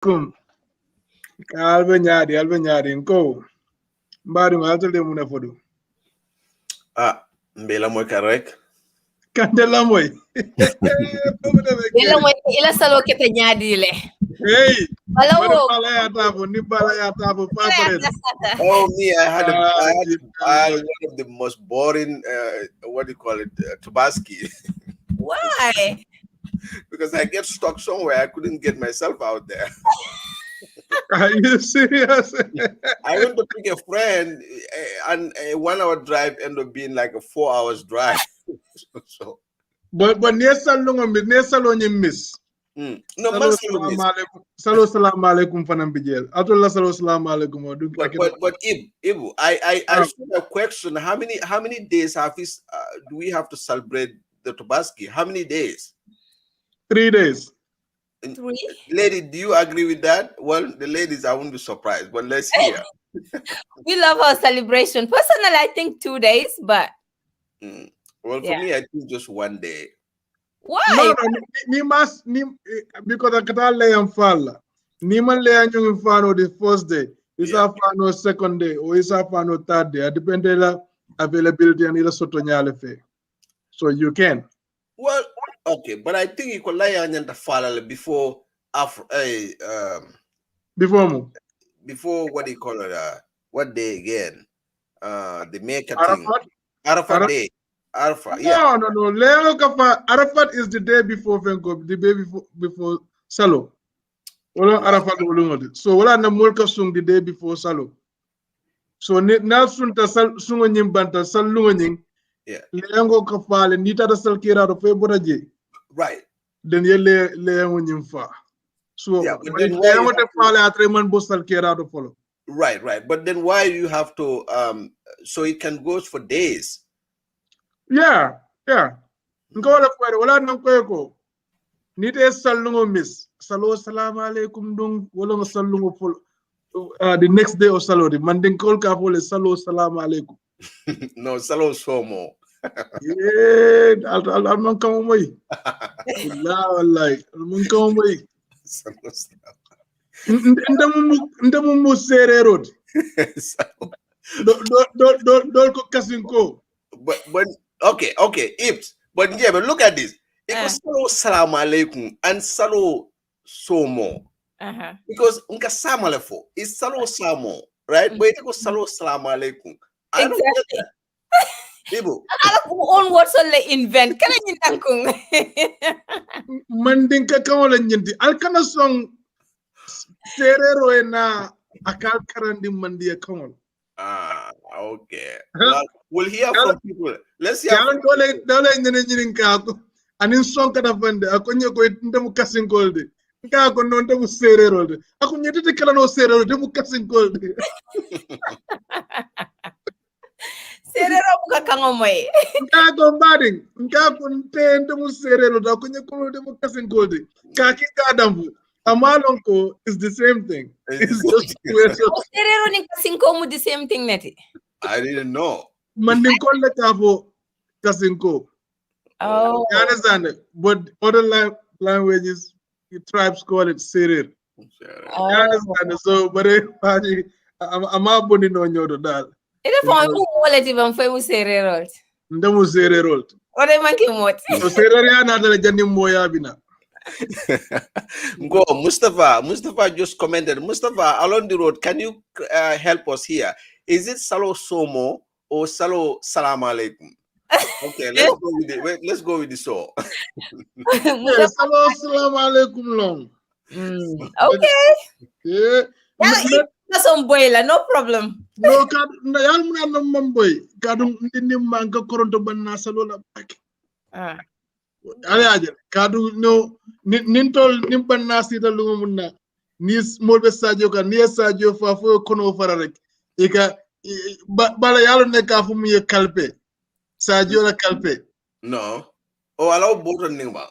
Kum. Albenyadi, Nko. Mbadu ngaltele muna fodu. Mbela moy correct. Kandela moy. Ila moy ila salo kete nyadi le. Hey. Hello. Oh me, I had one of the most boring what do you call it, Tabaski. Why? Because I get stuck somewhere. I couldn't get myself out there. Are you serious? I went to pick a friend, and a 1 hour drive ended up being like a 4 hours drive. But nesa longo miss. No, Salo salam alaikum fanam bijel. Atolla salo salam alaikum. But Ibu, I asked a question. How many days do we have to celebrate the Tabaski? How many days? 3 days. 3? Lady, do you agree with that? Well, the ladies, I won't be surprised, but let's hear. We love our celebration. Personally, I think 2 days, but well, for me, I think just 1 day. Why? No, because I can't lay on fall. Niman lay on you fano the first day. Is a fano second day or is a fano third day. Depend on the availability and the sotonyale fe. So you can. Well, okay, but I think you could lay on the fall before before what do you call it? What day again? The maker thing. Arafat day. Arafat, yeah. No. Arafat is the day before Venko, the day before Salo. Arafat so wala na mulka sung the day before Salo. So na sunta sungo nyimbanta salungo nying. Yeah. Leango kafale nita da salkira do fe boraje. Right. Then ye leango nyimfa. So yeah, but then leango te fale atre man bo salkira do follow. Right. But then why you have to so it can go for days? Yeah. Nko wala nang ko. Nite salungo miss. Salo salam alaikum dung wala salungo fol. The next day of Salo, manding call ka fole salo salam alaikum. No, salo somo. Yeah, I'll man come away. Wallahi, man come away. Ndamu sere road. Don't ko kasinko. But okay, Ips. But yeah, but look at this. It was salo salam alaikum and salo somo. Because unka samalefo is salo samo, right? But it was salo salam alaikum. I don't get that. People. Own words only invent. Can I tangkung? Mandinka kamola nyinti. Alkana song serero na akal karandi mandia kamol. Okay. Well, we'll hear from people. Let's hear. Dole nyine kako. Anin song kada fande. Akonye ko ndamu kasin golde. Kako non ndamu serero de. Ako nyete kala no serero de mu kasin golde. Serero buka kangomoy. Kako bading. Kako nte mu serero da konye ko de mu kasin golde. Kaki kadambu. Amalonko is the same thing. It's just serero ni kasinko mu the same thing neti. I didn't know. Mandinko le kafo kasinko. Oh. You understand it? But other languages, the tribes call it serer. Oh. You understand it? So, but I'm not putting on your dad. Ito po ang wallet ibang famous serero. Ndamu serero. Ore man kimot. So serer ya na dala jani moya bina. Go, Mustafa just commented. Mustafa, along the road, can you help us here? Is it salo somo or salo salam alaikum? Okay, let's go with the so. Yeah, salo salam alaikum long. Okay. Yeah. Some boila, no problem. No, yal muna no mamboy. Kadung ndini manga koronto banna salo la bak. Aja kadu no nintol nimbanna sita lungu munna ni molbe sadio ka ni sadio fa fo kono fara rek ika bala yalo ne ka fu mu ye kalpe sadio la kalpe no o alaw boto ningba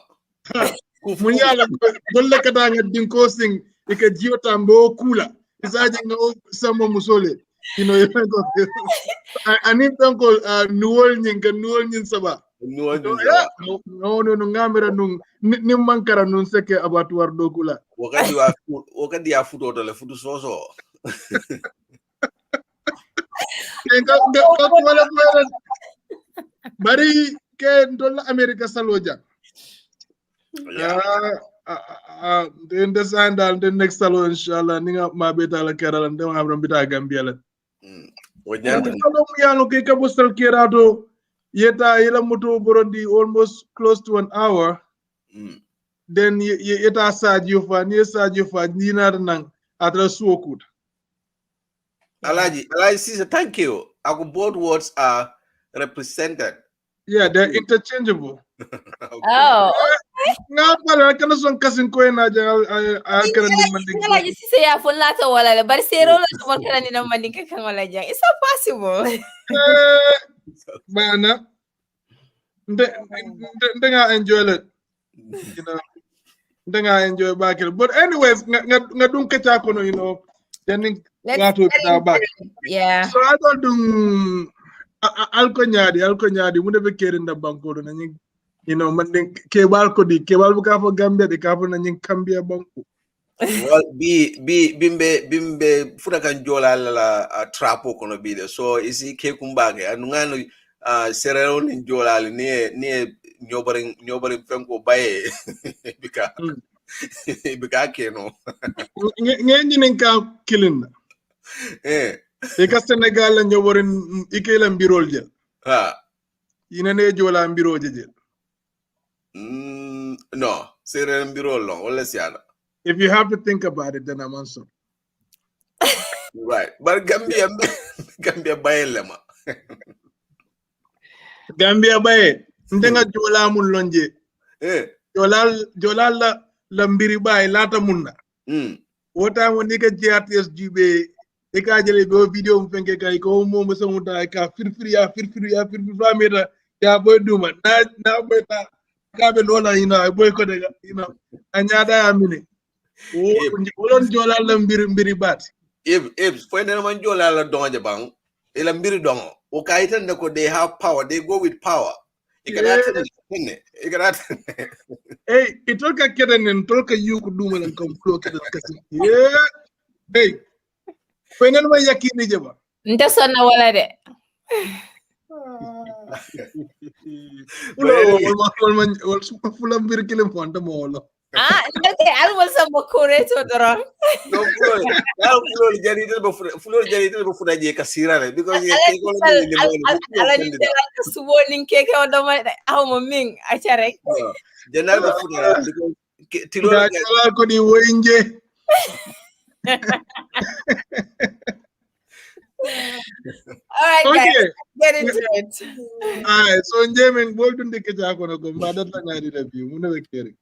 mu yala golle kada nga dinko sing ika jiota mbo kula isaje no samo musole you know I need to go nuol nyin saba No, ngamira nung ni mankara nun seke abattoir dokula. Wakati ya food order le food soso. Bari ke ndola America saloja. Then the sandal the next salo inshallah ninga mabeta la kerala ndem amram bita Gambia la. Salo miyano ke kabustal kerato yeta yela moto borondi almost close to an hour. Then yeta saji fa nina nang atra suokut. Alaji, sister, thank you. Our both words are represented. Yeah, they're interchangeable. Okay. Oh, Nga pala kana son kasin ko na ja kana ni manding. Ngala ji sise ya fun lata wala le bari sero la to kana ni na manding ka kan wala jang. It's not possible. Mana nga enjoy it. You know. Nga enjoy back. But anyways, nga dun kacha kono, you know. Then lato bita back. Yeah. So I don't do alko nyadi mu debe keri nda banko do na nying, you know, manding kebal buka fo Gambia de ka fo na nying Gambia banko. Well, bimbe futa kan jola la trapo kono bide. So isi ke kumbage anungano serero ni jola ni nyobaring fenko baye bika keno. Ngenyi ninka killing. E ka Senegal la nyoborin ikela mbirol je. Ina ne jola mbiro je. No, serero mbirol long wala siana. If you have to think about it, then I'm answering. Right, but Gambia baye lema. Gambia baye ndenga jola mun lonje. Jola la mbiri baye lata munna. Wota mo nika GRTS jibe e ka jele go video mfenge kay ko mo mo samuta ka firfiri famira ya boy duma na boy ta ka be lola ina boy ko de ina anyada amine wolon jola la mbiri bat if when man jola la donga bang ila mbiri dongo o kaitan ko they have power, they go with power. Hey, itolka keden tolka yuku duma lan kom flo keden kasi. Yeah. Hey. Pengen ma yakini jeba. Nta sonna wala de. Wal super full of mbir kilim fonta mo wala. Ndake alwal sama koreto doron. No, fulo jari to fuda je kasira because ala ni dela subo nin keke o do ma aw mo ming acha rek. Janal do fuda because tilo la ko di woynje. All right, guys, let's get into it. All right, so Njemen, bol dun dike jako no go madat la ngari review mu ne keri.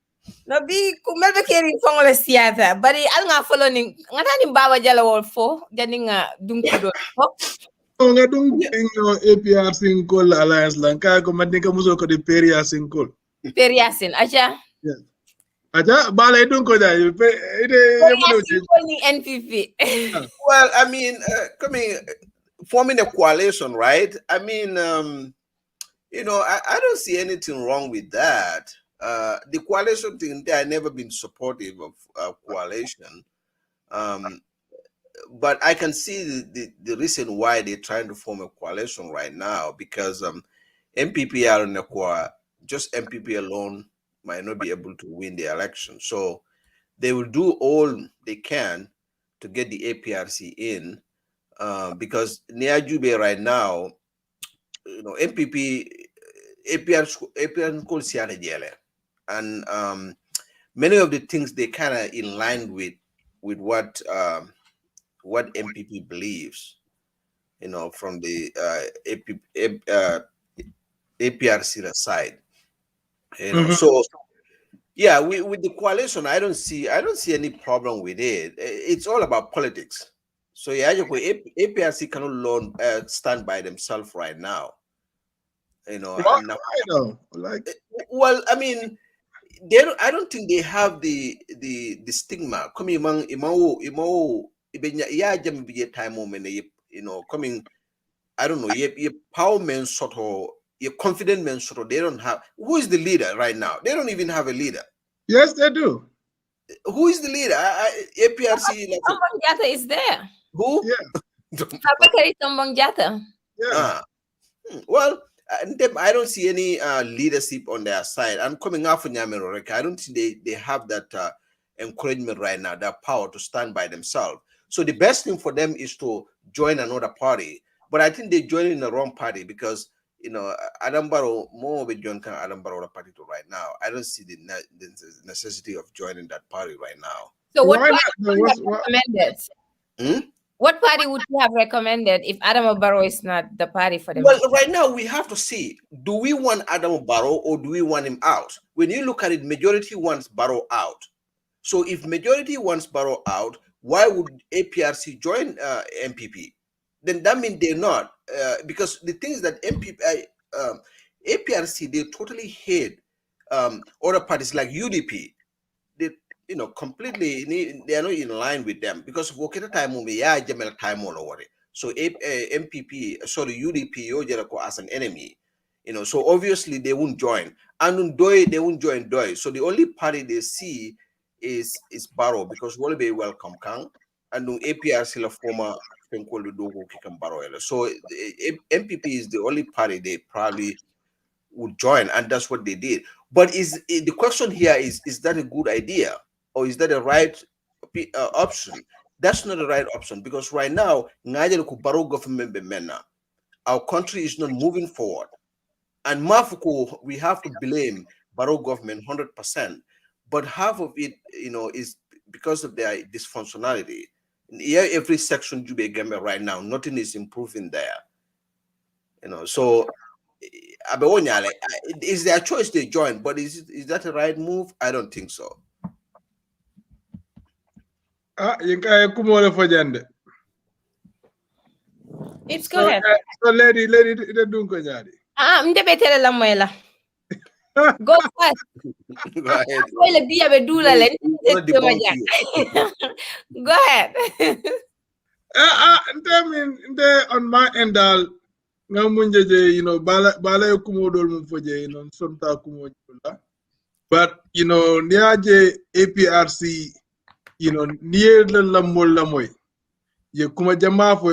No bi ku melbe keri fongo le siata bari al nga follow ni ngata ni baba jala wol fo jani nga dum ko do fo. Nga dum APRC Call Alliance lanka ko madinka muso ko di Periasin Call. Periasin acha. Yes. Aja bala idun ko da NPP. Well, I mean, forming a coalition, right? I mean, you know, I don't see anything wrong with that. The coalition thing, I never been supportive of coalition. But I can see the reason why they're trying to form a coalition right now, because NPP are in a just NPP alone might not be able to win the election. So they will do all they can to get the APRC in, because near Jube right now, you know, NPP, APRC called Siana Jele. And many of the things they kind of in line with what NPP believes, you know, from the APRC side. You know, so yeah, with the coalition, I don't see any problem with it. It's all about politics. So yeah, APRC cannot alone stand by themselves right now. You know, well, I mean, I don't think they have the stigma. Coming among time moment, you know, coming. I don't know. Power men sort of a confident man, so they don't have. Who is the leader right now? They don't even have a leader. Yes, they do. Who is the leader? APRC. Tombong Jatta is there. Who? Yeah. Abakari Tombong Jatta. Yeah. Well, I don't see any leadership on their side. And coming out from Nyamero, I don't think they have that encouragement right now, that power to stand by themselves. So the best thing for them is to join another party. But I think they join in the wrong party because, Adam Barrow, more of a join Adam Barrow party to right now. I don't see the necessity of joining that party right now. So what Why party not? would you have recommended? What party would you have recommended if Adam Barrow is not the party for them? Well, right now we have to see, do we want Adam Barrow or do we want him out? When you look at it, majority wants Barrow out. So if majority wants Barrow out, why would APRC join NPP? Then that means they're not, because the thing is that APRC, they totally hate other parties like UDP. They, completely, they are not in line with them because Woketa time Jamel time or so MPP, sorry, UDP, as an enemy, so obviously they won't join. And Doi, they won't join Doi. So the only party they see is Barrow because will be welcome Kang and APRC la former Barrow. So MPP is the only party they probably would join, and that's what they did. But the question here is that a good idea or is that a right option? That's not the right option because right now Barrow government our country is not moving forward. And Mafuko, we have to blame Barrow government 100%, but half of it, is because of their dysfunctionality. Every section you be Gambia right now, nothing is improving there. So is their choice they join, but is that a right move? I don't think so. It's go ahead. So lady, don't go nyari. Mdebetele la mwela. Go first. Go ahead. Go ahead. On my end, bala kumodol mumfoje, somta kumojola. But niaje APRC, near the lamoy. Ye kuma jamafo,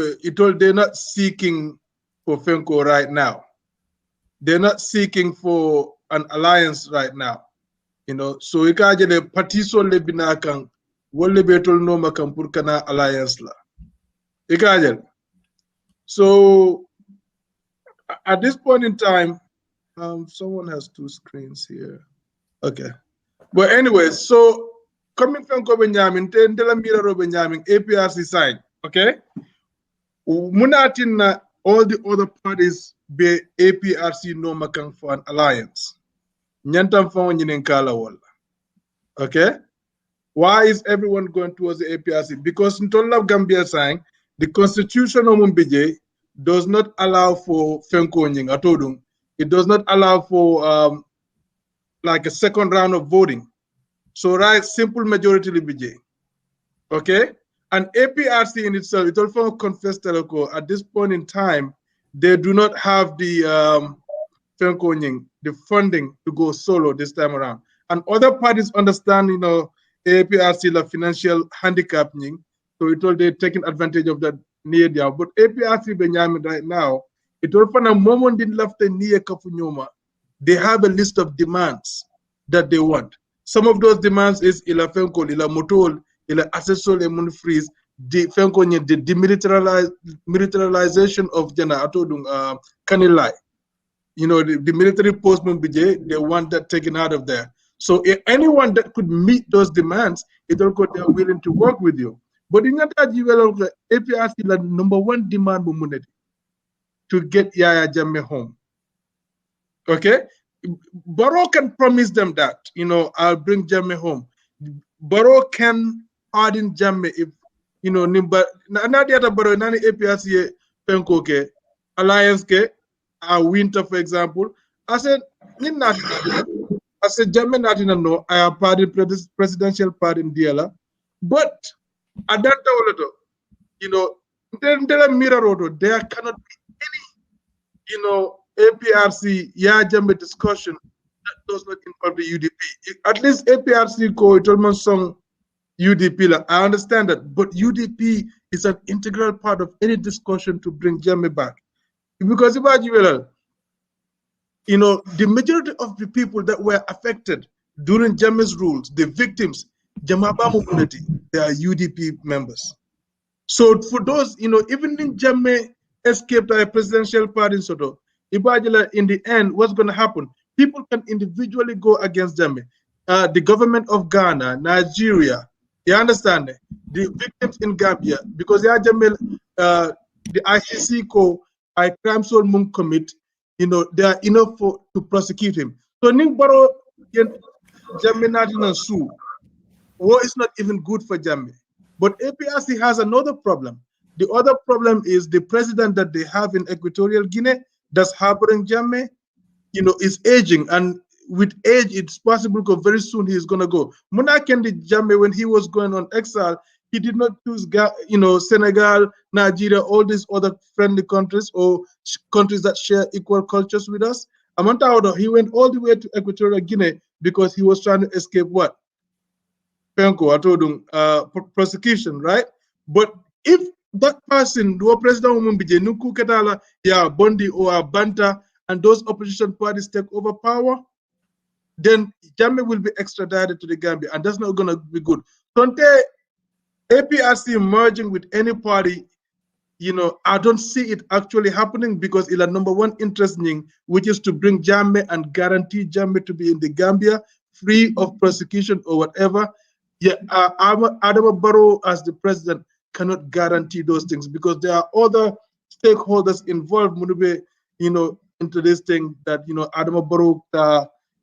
they're not seeking for Fenko right now. They're not seeking for an alliance right now. So ikaje le partiso le binakang wolle betol no makam purkana alliance la. Ikaje. So at this point in time, someone has two screens here. Okay. But anyway, so coming from Benjamin, Tendela Miraro Benjamin, APRC side, okay? Munatin all the other parties be APRC no making for an alliance. Nyantam phone in Kala wall. Okay? Why is everyone going towards the APRC? Because in total of Gambia saying the constitution of Mumbije does not allow for Fenkoning atodung. It does not allow for like a second round of voting. So right, simple majority libije. Okay? And APRC in itself, it also confessed teleco at this point in time, they do not have the the funding to go solo this time around. And other parties understand, APRC the financial handicap, so it all they're taking advantage of that near there. But APRC Benjamin right now, it all for a moment in left near Kafunyoma. They have a list of demands that they want. Some of those demands is ila Fenko, ila Motol, ila Assessor Lemon Freeze, the Fenko, the demilitarization of Jana Atodung Kanilai. The military postman BJ, they want that taken out of there. So if anyone that could meet those demands, they're willing to work with you. But in that APRC, the number one demand to get Yaya Jammeh home. Okay? Barrow can promise them that, I'll bring Jammeh home. Barrow can pardon Jammeh if, Nimba, Nadiata Barrow, Nani APRC, Penko, ke, Alliance, ke, Winter, for example. I said, Jammeh Natina, no, I have pardon presidential pardon, Diala. But at that time, there cannot be any, APRC, yeah, Jambe discussion that does not involve the UDP. At least APRC ko itolman song UDP. I understand that, but UDP is an integral part of any discussion to bring Jambe back. Because the majority of the people that were affected during Jambe's rules, the victims, Jamaba community, they are UDP members. So for those, even in Jammeh escaped a presidential party, Soto, Ibajala, in the end, what's going to happen? People can individually go against Jammeh. The government of Ghana, Nigeria, you understand? The victims in Gambia, because Jammeh, the ICC I crime sol mung commit, they are enough to prosecute him. So Ning Baro Jammeh National Sue, war is not even good for Jammeh. But APRC has another problem. The other problem is the president that they have in Equatorial Guinea that's harboring Jammeh, is aging. And with age, it's possible that very soon he's going to go. Munakendi Jammeh, when he was going on exile, he did not choose, Senegal, Nigeria, all these other friendly countries or countries that share equal cultures with us. Amantaudo, he went all the way to Equatorial Guinea because he was trying to escape what? Prosecution, right? But if that person, the president Nuku yeah, Bondi or Banta, and those opposition parties take over power, then Jammeh will be extradited to the Gambia, and that's not going to be good. Tonte APRC merging with any party, I don't see it actually happening because it's a number one interest thing, which is to bring Jammeh and guarantee Jammeh to be in the Gambia, free of prosecution or whatever. Yeah, Adama Barrow as the president cannot guarantee those things because there are other stakeholders involved, Munube, into this thing that, Adama Barrow,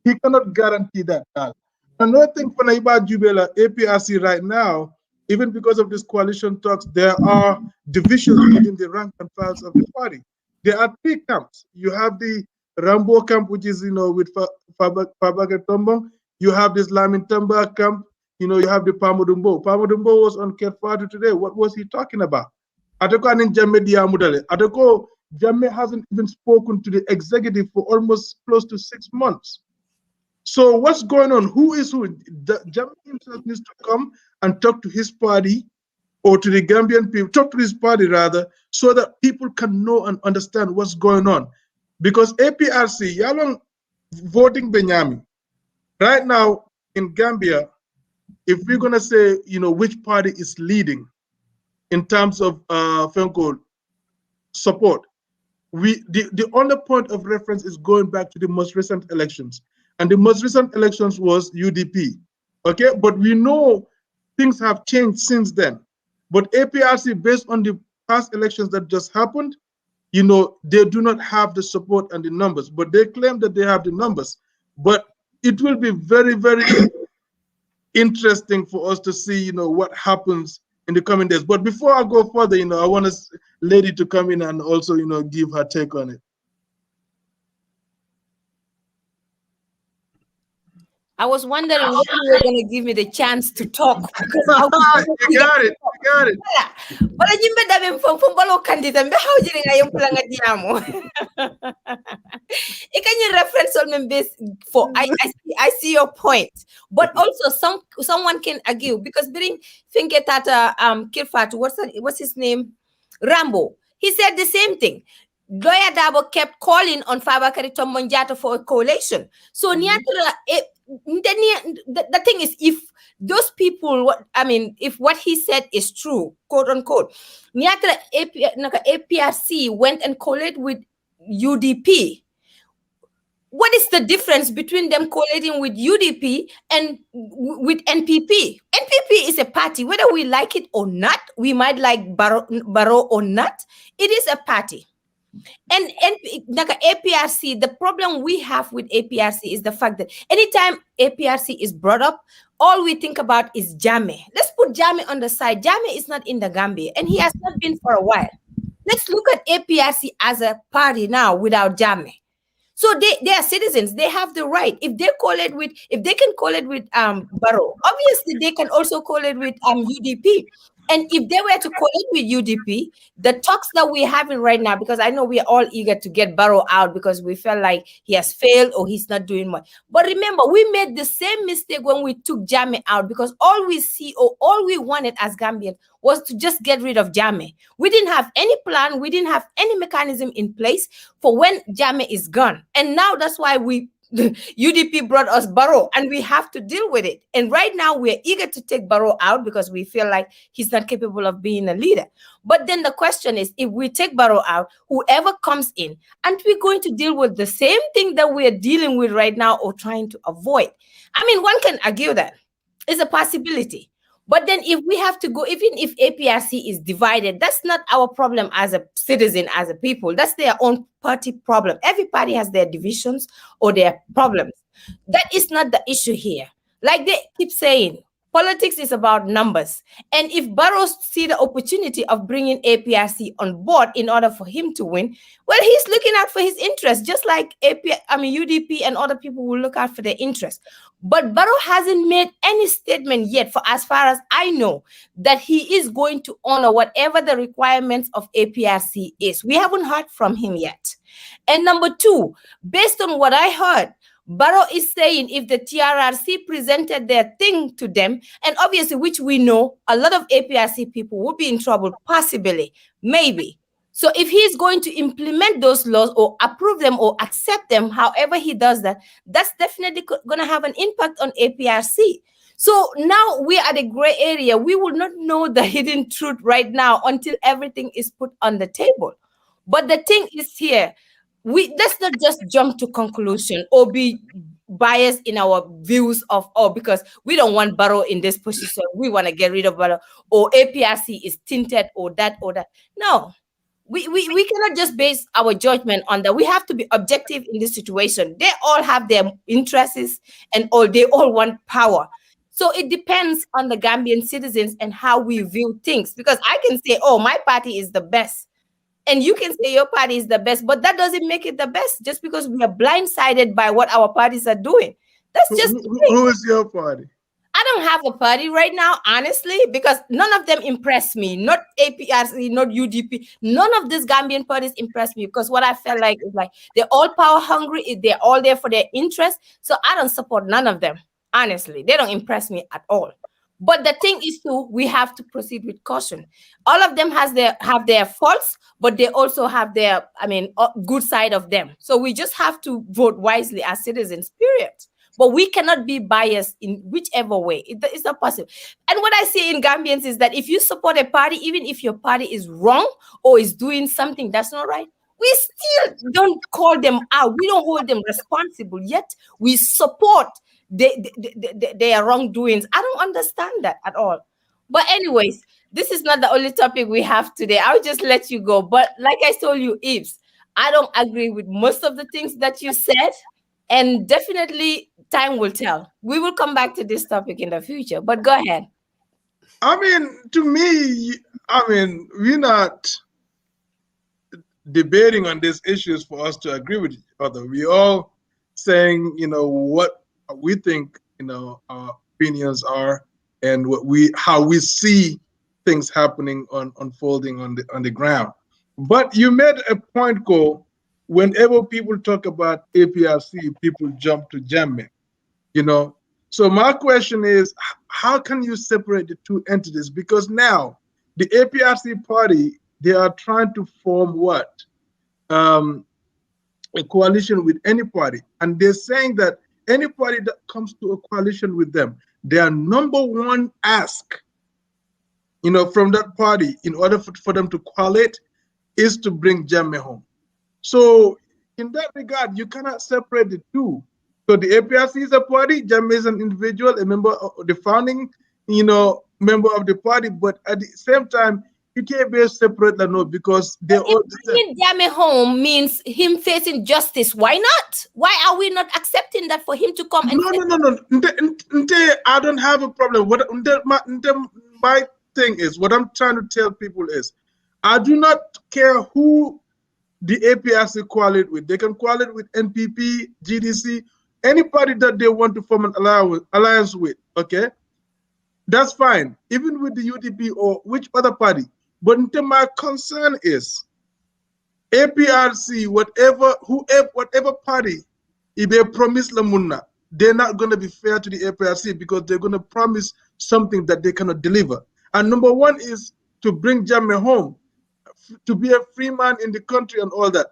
he cannot guarantee that. Another thing for Naiba Jubela, APRC right now, even because of this coalition talks, there are divisions within the rank and files of the party. There are three camps. You have the Rambo camp, which is, with Fabaga Tombong. You have this Lamin Tamba camp. You have the Pamudumbo. Pamudumbo was on Ketfatu today. What was he talking about? Atoko anin Jammeh diya mudale. Atoko, Jammeh hasn't even spoken to the executive for almost close to 6 months. So what's going on? Who is who? Jammeh himself needs to come and talk to his party or to the Gambian people, talk to his party rather, so that people can know and understand what's going on. Because APRC, Yalong voting Benyami, right now in Gambia, if we're going to say, which party is leading in terms of support, the only point of reference is going back to the most recent elections. And the most recent elections was UDP. Okay, but we know things have changed since then. But APRC, based on the past elections that just happened, they do not have the support and the numbers, but they claim that they have the numbers. But it will be very, very interesting for us to see, what happens in the coming days. But before I go further, I want a lady to come in and also, give her take on it. I was wondering when you were going to give me the chance to talk. You got it. But I didn't know from Balo candidate. How did I am Can you reference on base for? I see your point, but also someone can argue because during think that Kirfat, what's his name, Rambo, he said the same thing. Lawyer Dabo kept calling on Fabakary Tombong for a coalition. So the thing is, if those people, if what he said is true, quote unquote, APRC went and collated with UDP. What is the difference between them collating with UDP and with NPP? NPP is a party, whether we like it or not. We might like Barrow or not. It is a party. And APRC, the problem we have with APRC is the fact that anytime APRC is brought up, all we think about is Jammeh. Let's put Jammeh on the side. Jammeh is not in the Gambia, and he has not been for a while. Let's look at APRC as a party now without Jammeh. So they are citizens. They have the right. If they can collate with Barrow, obviously they can also collate with UDP. And if they were to coalesce with UDP, the talks that we're having right now, because I know we are all eager to get Barrow out because we felt like he has failed or he's not doing much. But remember, we made the same mistake when we took Jammeh out, because all we see or all we wanted as Gambians was to just get rid of Jammeh. We didn't have any plan. We didn't have any mechanism in place for when Jammeh is gone. And now that's why UDP brought us Barrow, and we have to deal with it. And right now we're eager to take Barrow out because we feel like he's not capable of being a leader. But then the question is, if we take Barrow out, whoever comes in, and we're going to deal with the same thing that we're dealing with right now or trying to avoid. I mean, one can argue that it's a possibility. But then if we have to go, even if APRC is divided, that's not our problem as a citizen, as a people. That's their own party problem. Every party has their divisions or their problems. That is not the issue here. Like they keep saying, politics is about numbers. And if Barrow see the opportunity of bringing APRC on board in order for him to win, well, he's looking out for his interests, just like UDP and other people will look out for their interests. But Barrow hasn't made any statement yet, for as far as I know, that he is going to honor whatever the requirements of APRC is. We haven't heard from him yet. And number two, based on what I heard, Barrow is saying if the TRRC presented their thing to them, and obviously, which we know, a lot of APRC people would be in trouble, possibly, maybe. So if he's going to implement those laws or approve them or accept them, however he does that, that's definitely going to have an impact on APRC. So now we are at a gray area. We will not know the hidden truth right now until everything is put on the table. But the thing is here, let's not just jump to conclusion or be biased in our views of, because we don't want Barrow in this position, we want to get rid of Barrow, or APRC is tinted or that. No. We cannot just base our judgment on that. We have to be objective in this situation. They all have their interests and they all want power. So it depends on the Gambian citizens and how we view things. Because I can say, my party is the best. And you can say your party is the best, but that doesn't make it the best just because we are blindsided by what our parties are doing. That's just who is your party? I don't have a party right now, honestly, because none of them impress me. Not APRC, not UDP. None of these Gambian parties impress me, because what I felt like is like they're all power hungry. They're all there for their interest. So I don't support none of them. Honestly, they don't impress me at all. But the thing is too, we have to proceed with caution. All of them have their faults, but they also have their, good side of them. So we just have to vote wisely as citizens, period. But we cannot be biased in whichever way. It's not possible. And what I see in Gambians is that if you support a party, even if your party is wrong or is doing something that's not right, we still don't call them out. We don't hold them responsible, yet we support their wrongdoings. I don't understand that at all. But anyways, this is not the only topic we have today. I'll just let you go. But like I told you, Ibs, I don't agree with most of the things that you said. And definitely time will tell. We will come back to this topic in the future. But go ahead. To me, we're not debating on these issues for us to agree with each other. We're all saying, what we think, our opinions are, and how we see things happening unfolding on the ground. But you made a point, Cole. Whenever people talk about APRC, people jump to Jammeh, So my question is, how can you separate the two entities? Because now the APRC party, they are trying to form what? A coalition with any party. And they're saying that any party that comes to a coalition with them, their number one ask, from that party, in order for them to coalesce, is to bring Jammeh home. So in that regard, you cannot separate the two. So the APRC is a party, Jammeh is an individual, a member of the founding, member of the party, but at the same time, you can't be separate, because they're all bringing Jammeh home means him facing justice. Why not? Why are we not accepting that for him to come? No. I don't have a problem. My thing is, what I'm trying to tell people is, I do not care who the APRC coalesce with. They can coalesce with NPP, GDC, any party that they want to form an alliance with, okay? That's fine, even with the UDP or which other party. But my concern is APRC, whatever party, if they promise Lamunna, they're not going to be fair to the APRC because they're going to promise something that they cannot deliver. And number one is to bring Jammeh home, to be a free man in the country and all that.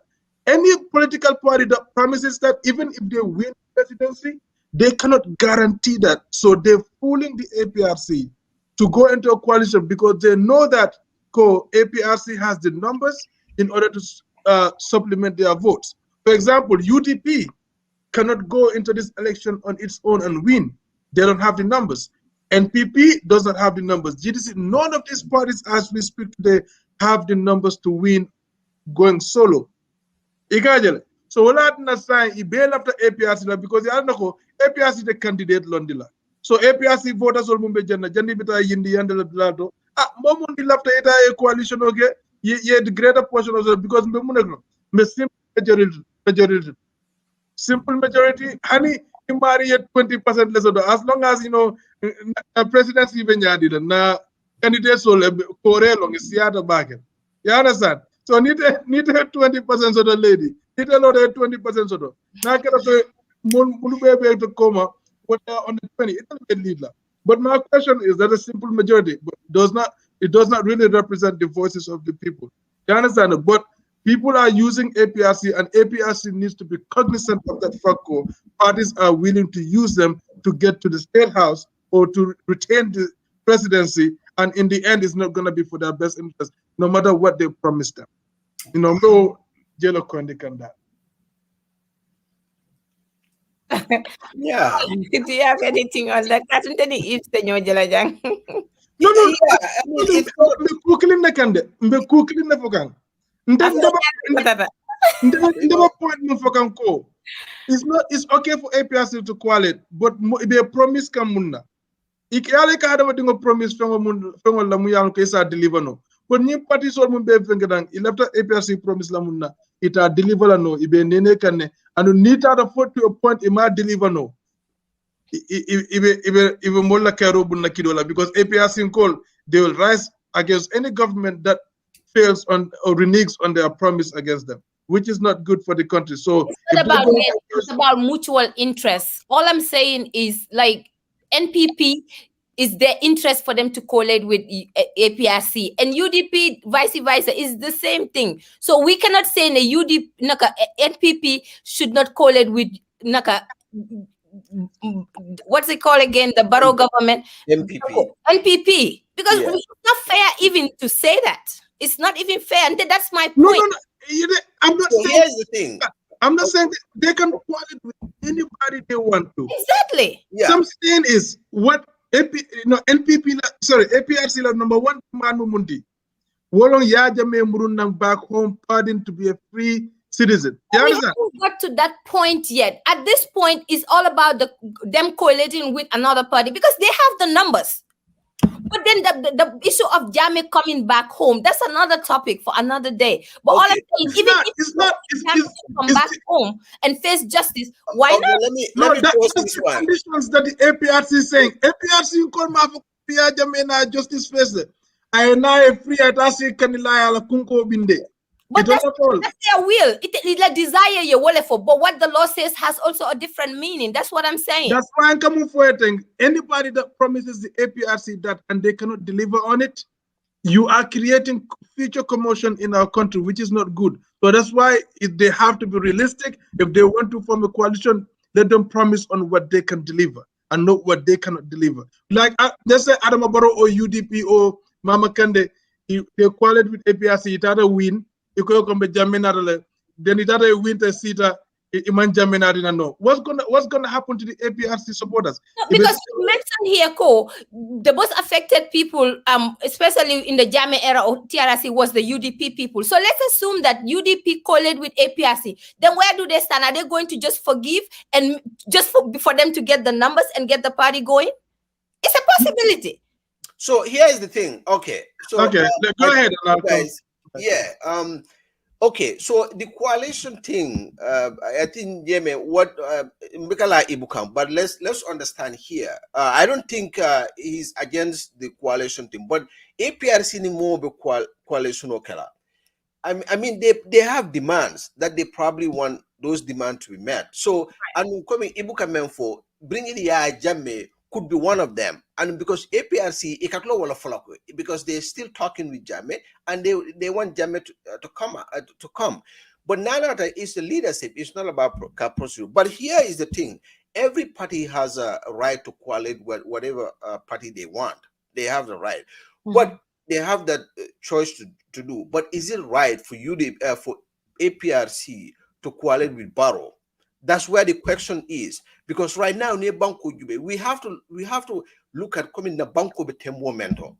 Any political party that promises that, even if they win presidency, they cannot guarantee that. So they're fooling the APRC to go into a coalition because they know that APRC has the numbers in order to supplement their votes. For example, UDP cannot go into this election on its own and win. They don't have the numbers. NPP does not have the numbers. GDC, none of these parties, as we speak today, have the numbers to win going solo. So what I'm not saying, he bail after APRC because you know APRC the candidate Londila. So APRC voters will mumbe janna jandi bita yindi yandela blato. Momundi lafta eta a coalition okay. Ye the greater portion of the because me simple majority. Simple majority, honey, you marry at 20% less. As long as you know a presidency even yadid na candidates will correl long is the market. You understand? So need 20% of the lady. Need a lot of 20% of the. Now can I say Mulube to coma what on the 20? It doesn't get lead. But my question is that a simple majority it does not really represent the voices of the people. You understand? But people are using APRC, and APRC needs to be cognizant of that fact. Parties are willing to use them to get to the state house or to retain the presidency, and in the end, it's not going to be for their best interest, no matter what they promised them. You know, no jello candy can that. Yeah. Do you have anything on that? No, no. Yeah, I mean, it's okay for APRC to call it, but be a promise kamuna. Ikale ka hada madingo promise fengo la muyang kesa deliver no. But ni party so mun be fengadang ilafta APRC promise la munna ita deliver no ibe nene kanne anu nita da fort to a point ima deliver no. Ibe molla kero bunna kidola because APRC call they will rise against any government that fails on or reneges on their promise against them, which is not good for the country. So it's about mutual interest. All I'm saying is like NPP is their interest for them to collate with APRC, and UDP vice versa is the same thing. So we cannot say NPP should not collate with what's it called again? The borough government. NPP. Because it's not fair even to say that. It's not even fair. And that's my point. No. I'm not saying, here's the thing. I'm not saying they can collate with anybody they want to. Exactly. Yeah. Some saying is what NPP, sorry, APRC number one Manu Mundi. Wolong Yaja me Murunang back home, pardon to be a free citizen. You understand? We haven't got to that point yet. At this point, it's all about them collating with another party because they have the numbers. But then the issue of Jammeh coming back home, that's another topic for another day. But all I'm saying, even if Jammeh come back home and face justice, why not? Let me that's the conditions that the APRC is saying. APRC call ma for Jammeh na justice face. I na free atasi kanila ala kunko binde. But that's their will. It's a desire you will for. But what the law says has also a different meaning. That's what I'm saying. That's why I'm coming for it. Anybody that promises the APRC that and they cannot deliver on it, you are creating future commotion in our country, which is not good. So that's why they have to be realistic. If they want to form a coalition, let them promise on what they can deliver and not what they cannot deliver. Like let's say Adam Abaro or UDP or Mama Kande, they coalesce with APRC, it had a win. Then it had a winter seater. What's gonna happen to the APRC supporters? No, because you mentioned here, the most affected people, especially in the Jammeh era of TRC, was the UDP people. So let's assume that UDP collate with APRC. Then where do they stand? Are they going to just forgive and just for them to get the numbers and get the party going? It's a possibility. So here's the thing. Okay. So go ahead, guys. Yeah. Okay, so the coalition thing, I think, Jeme, what Mbekala Ibukam, but let's understand here. I don't think he's against the coalition thing, but APRC ni more be coalition okela. I mean, they have demands that they probably want those demands to be met. So, and coming Ibuka Menfo, bringing the Jame could be one of them. And because APRC, ikatlo wala follow because they're still talking with Jame and they want Jame to come. But Nanata is the leadership. It's not about procedure. But here is the thing: every party has a right to coalesce with whatever party they want. They have the right, but they have that choice to do. But is it right for you for APRC to coalesce with Barrow? That's where the question is, because right now near Banco Jube, we have to look at coming the Banco Betembo mentor.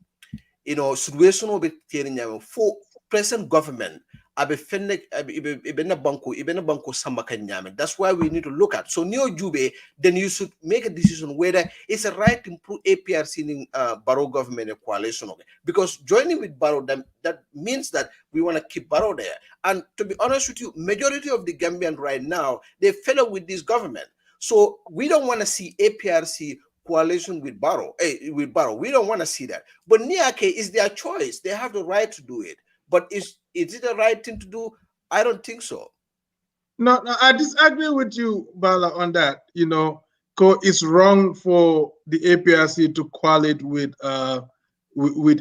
You know, situation of for present government ibena banko samba kanyame. That's why we need to look at. So Neo Jube, then you should make a decision whether it's a right to improve APRC in Barrow government and coalition. Okay? Because joining with Barrow, that means that we want to keep Barrow there. And to be honest with you, majority of the Gambian right now, they fellow with this government. So we don't want to see APRC coalition with Barrow. We don't want to see that. But Niake is their choice. They have the right to do it. But is it the right thing to do? I don't think so. No, I disagree with you, Bala, on that. You know, it's wrong for the APRC to coalesce with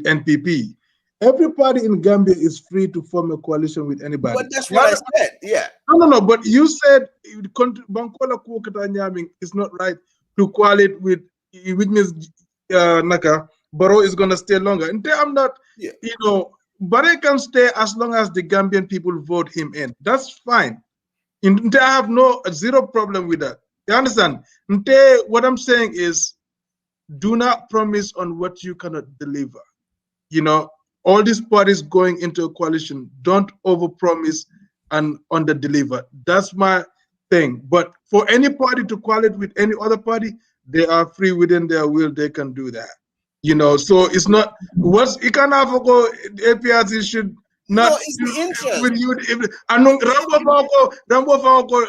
NPP. Everybody in Gambia is free to form a coalition with anybody. But that's what I said. Yeah. No. But you said Bankola Kuokata Nyaming is not right to coalesce with, which means Naka Barrow is going to stay longer. And I'm not. Yeah. You know, Barrow can stay as long as the Gambian people vote him in. That's fine. I have zero problem with that. You understand? What I'm saying is, do not promise on what you cannot deliver. You know, all these parties going into a coalition, don't overpromise and underdeliver. That's my thing. But for any party to coalesce with any other party, they are free within their will. They can do that. You know, so it's not what's you can have APRC should not. No, it's the interest. With you, Rambo Fauco,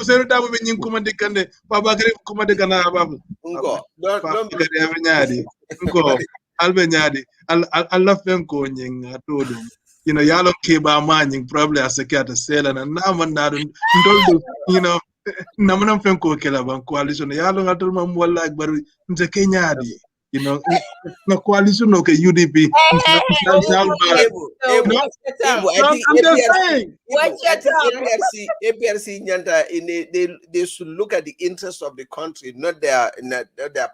Senator Dabu Benin Commandicane, Papa Commandicana Babu. Don't Albenyadi, I love them going. I told him, you know, y'all okay by mining probably as a cat a sailor and now and not, you know, Namanam Fenko Kelaban coalition, y'all at more like Barry Kenyadi, you know, no coalition, okay, UDP. I'm just saying. APRC they should look at the interests of the country, not their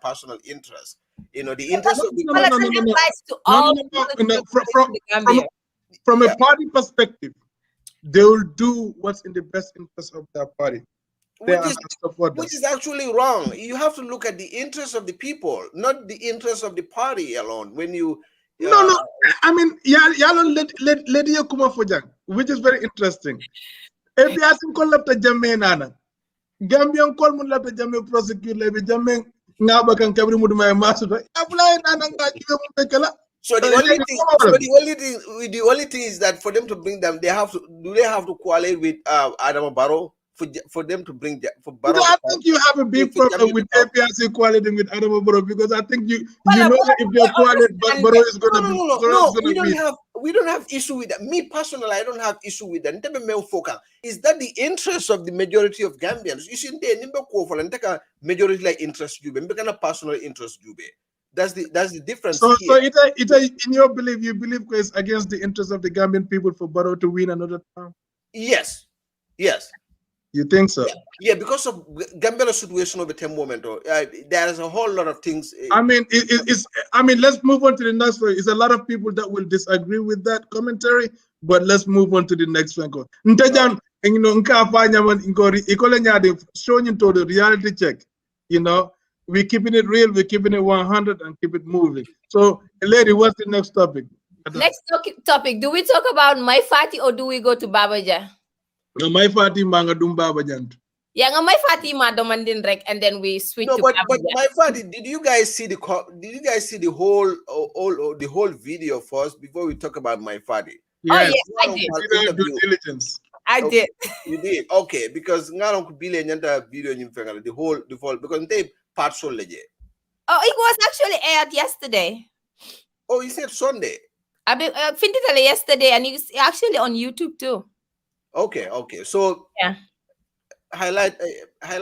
personal interest. You know, the interest of the country. From a party perspective, they will do what's in the best interest of their party. Which is actually wrong. You have to look at the interests of the people, not the interests of the party alone. When you no, I mean, y'all let you come for Jang, which is very interesting. If you ask him call up the Jamaican, Gambian call mun up the Jamaican prosecute lebe Jamaican ngaba kan kabri mudu may masu apply nana ngaki So the only thing is that for them to bring them, they have to coalesce with Adama Barrow for them to bring Barrow. I think you have a big problem with APRC coaliting with Adama Barrow because I think you know that if you're coaliting, Barrow is going to be. No, we don't have issue with that. Me personally, I don't have issue with that. Is that the interest of the majority of Gambians? You shouldn't take a majority like interest you, but a personal interest you. That's the difference. So in your belief, you believe it's against the interest of the Gambian people for Barrow to win another term? Yes. You think so? Yeah, because of Gambia situation over 10 moment. There is a whole lot of things. I mean, let's move on to the next one. It's a lot of people that will disagree with that commentary, but let's move on to the next one. Ntajan, you know, showing into the reality check. You know, we're keeping it real, we're keeping it 100 and keep it moving. So, lady, what's the next topic? Next topic. Do we talk about my party or do we go to Babaja? My party manga dumba bajant. Yeah, my party ma domandin rek, and then we switch. No, but my party. Did you guys see the whole video first before we talk about my party? Oh Yes. yes, I did. Without due diligence. I did. You did. Okay, because ngalong kubile nyanta video nyimfengala the whole because they part so leje. Oh, it was actually aired yesterday. Oh, you said Sunday. I mean, Fintitale yesterday, and it's actually on YouTube too. Okay. So Yeah. highlight it a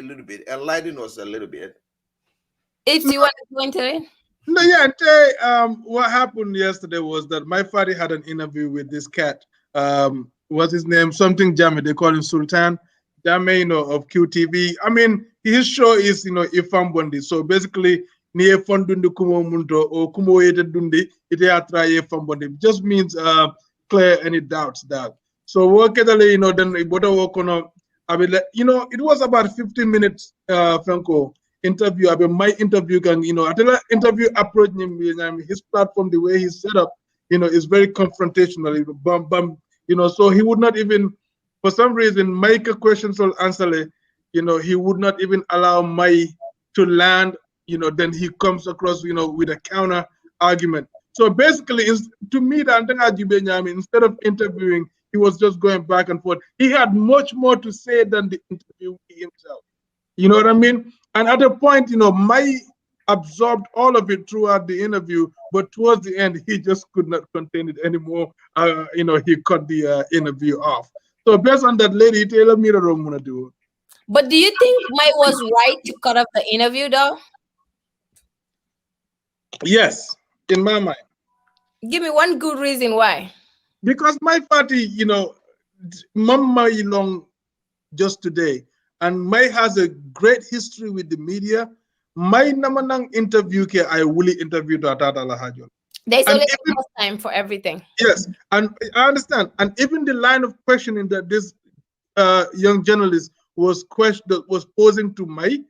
little bit. Enlighten us a little bit. If you want to go into it. No, yeah. What happened yesterday was that my father had an interview with this cat. What's his name? Something Jame. They call him Sultan Jame, of QTV. I mean, his show is, Ifang Bondi. So basically, near Fondundi Kumo Mundo or Kumo Ete Dundi, ite atra Ifang Bondi. Just means clear any doubts that. So what then what work on? I mean, it was about 15 minutes, Franco interview. I mean, my interview can, until interview approach him, his platform, the way he's set up, is very confrontational. So he would not even, for some reason, make a question or answer. He would not even allow my to land. Then he comes across, with a counter argument. So basically, to me, instead of interviewing, he was just going back and forth. He had much more to say than the interviewee himself. You know what I mean? And at a point, Mai absorbed all of it throughout the interview, but towards the end, he just could not contain it anymore. He cut the interview off. So based on that, lady, tell me what I'm gonna do. But do you think Mai was right to cut off the interview, though? Yes, in my mind. Give me one good reason why. Because my party, Mama Long just today, and Mai has a great history with the media. Mai namanang interview ke I will interview Tata Lahajon. There's only so much time for everything. Yes, and I understand. And even the line of questioning that this young journalist was posing to Mai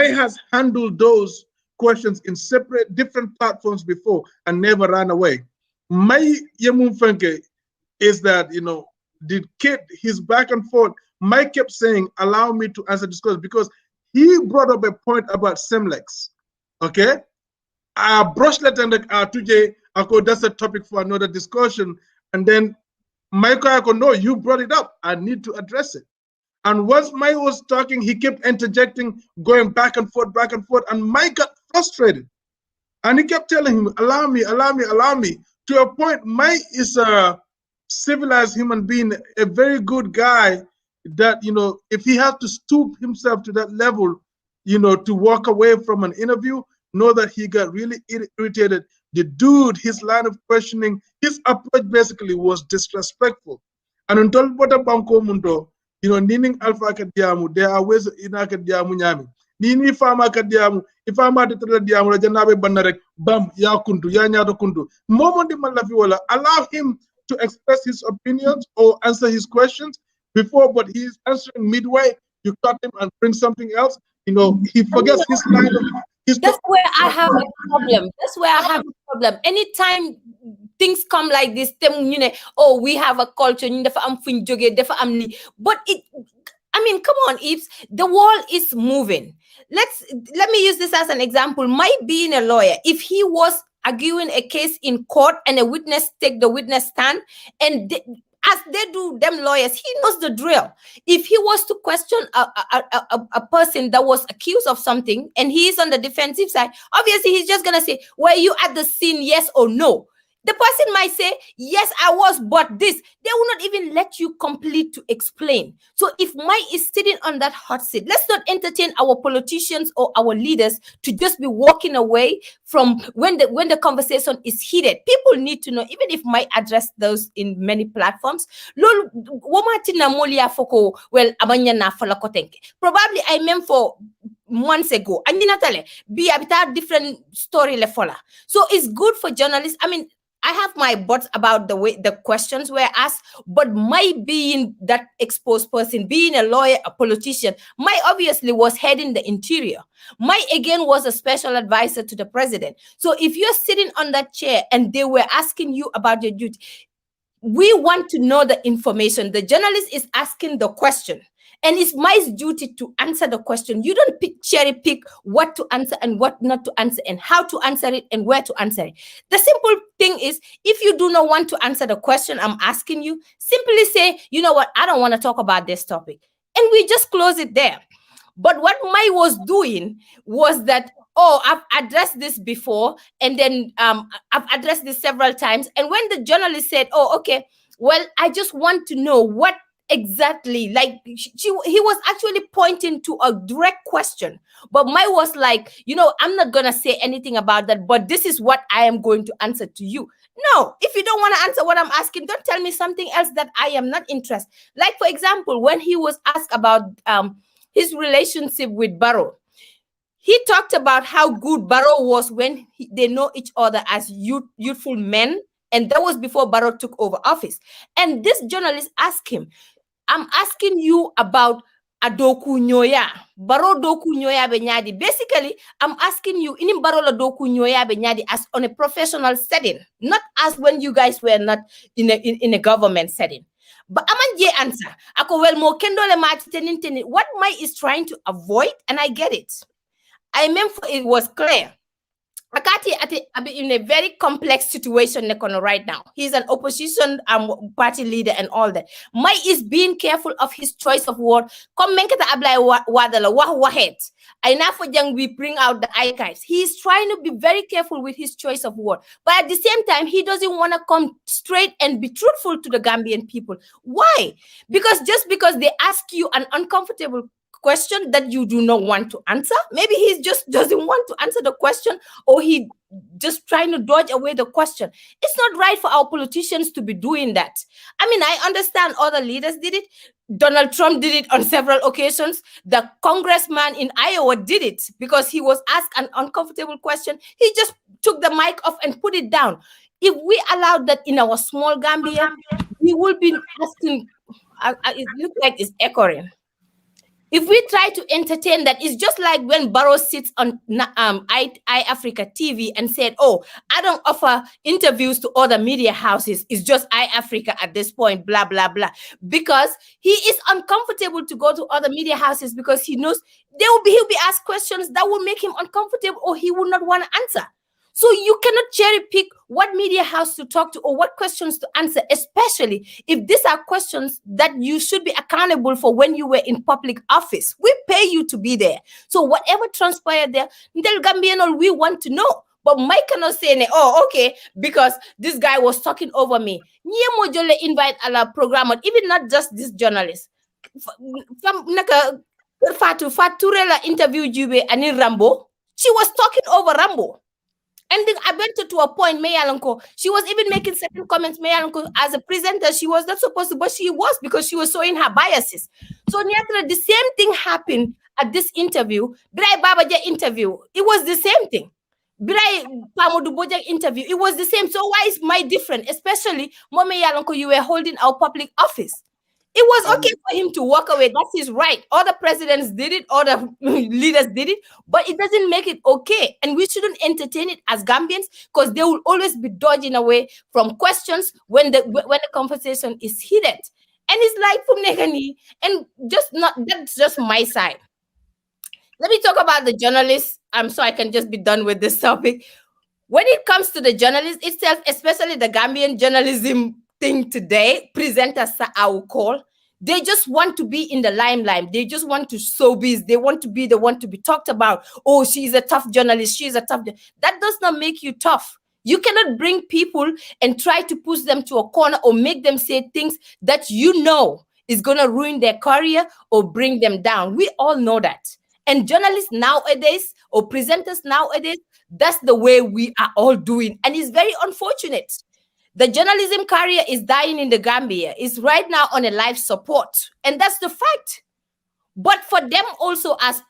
has handled those questions in separate, different platforms before and never ran away. Mai Yamun Fenke is that, the kid, his back and forth, Mike kept saying, allow me to answer this question, because he brought up a point about Semlex. Okay? Brushlet and Tuje, that's a topic for another discussion. And then Michael, no, you brought it up. I need to address it. And once Mike was talking, he kept interjecting, going back and forth, and Mike got frustrated. And he kept telling him, allow me. To a point, Mike is a civilized human being, a very good guy that, if he has to stoop himself to that level, to walk away from an interview, know that he got really irritated. The dude, his line of questioning, his approach basically was disrespectful. And until Bota Banko Mundo, Nining Alpha Kadiamu, there are ways in Akadiamu Nyami. Nini Fama Kadiamu, if I'm at the Diamu, Janabe Banarek, Bam, Yakundu, Yanyado Kundu. Momo di Malaviwala, allow him to express his opinions or answer his questions before, but he's answering midway. You cut him and bring something else. He forgets his line of. That's where I have a problem. Anytime things come like this, we have a culture, but come on, Ibs, the world is moving. Let me use this as an example. My being a lawyer, if he was arguing a case in court and a witness take the witness stand, and as they do, them lawyers, he knows the drill. If he was to question a person that was accused of something and he is on the defensive side, obviously he's just going to say, were you at the scene, yes or no? The person might say, yes, I was, but this. They will not even let you complete to explain. So if Mike is sitting on that hot seat, let's not entertain our politicians or our leaders to just be walking away from when the conversation is heated. People need to know, even if Mike address those in many platforms. Probably I meant for months ago. And be a different story. So it's good for journalists. I have my buts about the way the questions were asked, but my being that exposed person, being a lawyer, a politician, my obviously was heading the interior. My again was a special advisor to the president. So if you're sitting on that chair and they were asking you about your duty, we want to know the information. The journalist is asking the question. And it's my duty to answer the question. You don't cherry pick what to answer and what not to answer and how to answer it and where to answer it. The simple thing is, if you do not want to answer the question I'm asking you, simply say, you know what, I don't want to talk about this topic. And we just close it there. But what Mai was doing was that, oh, I've addressed this before, and then I've addressed this several times. And when the journalist said, oh, okay, well, I just want to know what exactly, like he was actually pointing to a direct question. But Mai was like, you know, I'm not going to say anything about that, but this is what I am going to answer to you. No, if you don't want to answer what I'm asking, don't tell me something else that I am not interested. Like, for example, when he was asked about his relationship with Barrow, he talked about how good Barrow was when they know each other as youthful men. And that was before Barrow took over office. And this journalist asked him, I'm asking you about Adoku Nyoya. Barrow Doku Nyoya Benyadi. Basically, I'm asking you, in Barrow la Doku Nyoya Benyadi as on a professional setting, not as when you guys were not in a government setting. But Amanje answer, ako well mo kendole mati what Mai is trying to avoid, and I get it. I meant for it was clear. Akati in a very complex situation right now. He's an opposition party leader and all that. Mai is being careful of his choice of word. Come menkata ablay wadala wahet. Enough for young we bring out the archives. He's trying to be very careful with his choice of word. But at the same time, he doesn't want to come straight and be truthful to the Gambian people. Why? Because just because they ask you an uncomfortable question that you do not want to answer, maybe he just doesn't want to answer the question, or he just trying to dodge away the question. It's not right for our politicians to be doing that. I mean, I understand other leaders did it. Donald Trump did it on several occasions. The congressman in Iowa did it because he was asked an uncomfortable question. He just took the mic off and put it down. If we allowed that in our small Gambia, we will be asking, it looks like it's echoing. If we try to entertain that, it's just like when Barrow sits on iAfrica TV and said, oh, I don't offer interviews to other media houses. It's just iAfrica at this point, blah, blah, blah. Because he is uncomfortable to go to other media houses because he knows he'll be asked questions that will make him uncomfortable or he will not want to answer. So you cannot cherry pick what media house to talk to or what questions to answer, especially if these are questions that you should be accountable for when you were in public office. We pay you to be there. So whatever transpired there, we want to know. But Mike cannot say, oh, okay, because this guy was talking over me. Invite a la program, even not just this journalist. Faturela interviewed Jube and Rambo. She was talking over Rambo. And then I went to a point, Mayalanko, she was even making certain comments, Mayalanko, as a presenter, she was not supposed to, but she was because she was showing her biases. So the same thing happened at this interview, Birai Babaja interview, it was the same thing. Birai Pamodu Boja interview, it was the same. So why is my different? Especially, Mome Yalanko, you were holding our public office. It was okay for him to walk away. That's his right. Other presidents did it, other leaders did it, but it doesn't make it okay. And we shouldn't entertain it as Gambians because they will always be dodging away from questions when the conversation is heated. And it's like from Negani, and that's just my side. Let me talk about the journalists. So I can just be done with this topic. When it comes to the journalists itself, especially the Gambian journalism thing today, presenters I will call, they just want to be in the limelight. They just want to showbiz. They want to be the one to be talked about. Oh, she's a tough journalist. She's a tough. That does not make you tough. You cannot bring people and try to push them to a corner or make them say things that you know is going to ruin their career or bring them down. We all know that. And journalists nowadays or presenters nowadays, that's the way we are all doing. And it's very unfortunate. The journalism career is dying in the Gambia. It's right now on a life support. And that's the fact. But for them also as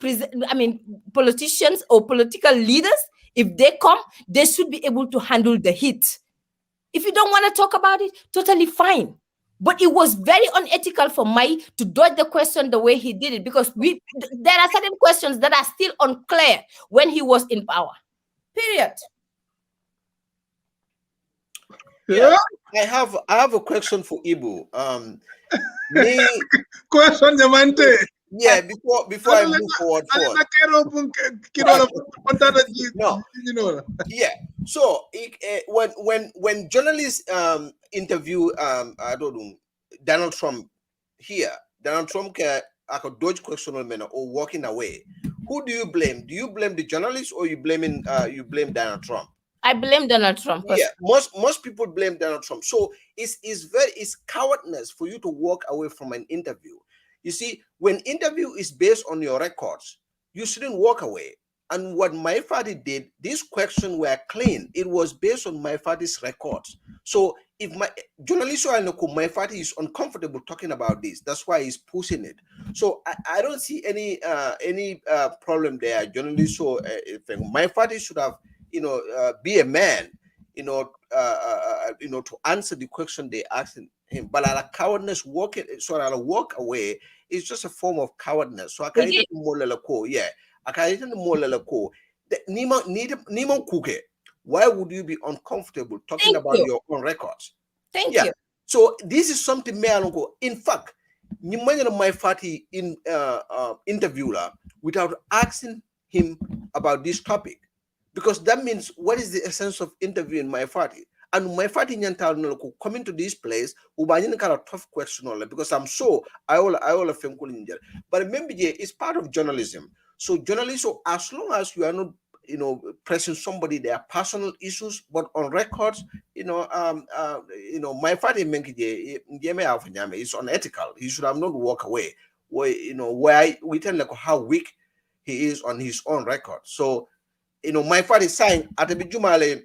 politicians or political leaders, if they come, they should be able to handle the heat. If you don't want to talk about it, totally fine. But it was very unethical for Mai to dodge the question the way he did it because there are certain questions that are still unclear when he was in power. Period. Yeah. I have a question for Ibu. Me, Question Yamante. yeah, before I move forward. No, yeah. So when journalists interview I don't know Donald Trump here, Donald Trump I could dodge question or walking away. Who do you blame? Do you blame the journalist or you blame Donald Trump? I blame Donald Trump. Yeah, most people blame Donald Trump. So it's cowardness for you to walk away from an interview. You see, when interview is based on your records, you shouldn't walk away. And what my father did, these questions were clean. It was based on my father's records. So if my journalist my father is uncomfortable talking about this, that's why he's pushing it. So I don't see any problem there. Journalists or my father should have be a man, to answer the question they asked him. But a cowardness walk away is just a form of cowardness. So I can't even yeah. I can't even Nima Kuke. Why would you be uncomfortable talking about your own records? Thank you. So this is something me alongo. In fact, my party in interviewer without asking him about this topic. Because that means what is the essence of interviewing my party? And my party coming to this place, kind of tough question because I'm sure I will but remember, it's part of journalism. So journalists, as long as you are not pressing somebody their personal issues, but on records, my party is unethical. He should have not walked away. Where we tell how weak he is on his own record. So my father is saying at the Jumale,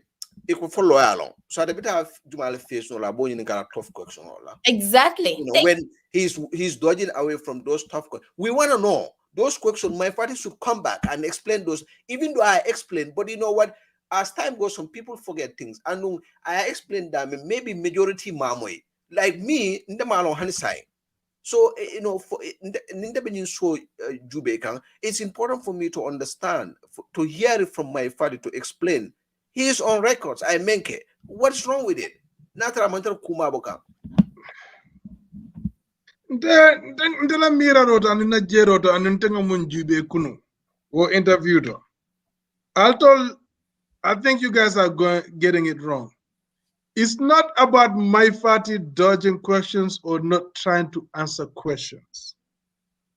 it could follow along. So at the bit of Jumale face no la boy in a tough question. Exactly. When he's dodging away from those tough questions, we want to know those questions. My father should come back and explain those, even though I explained. But you know what? As time goes on, people forget things. And I explained that maybe majority mamwe like me in the malo hanisai. So, it's important for me to understand, to hear it from my father, to explain. He is on records. I make it. What's wrong with it? Ndela mira rota anina jerota anintenga munjube kunu or interviewed. I think you guys are getting it wrong. It's not about my party dodging questions or not trying to answer questions.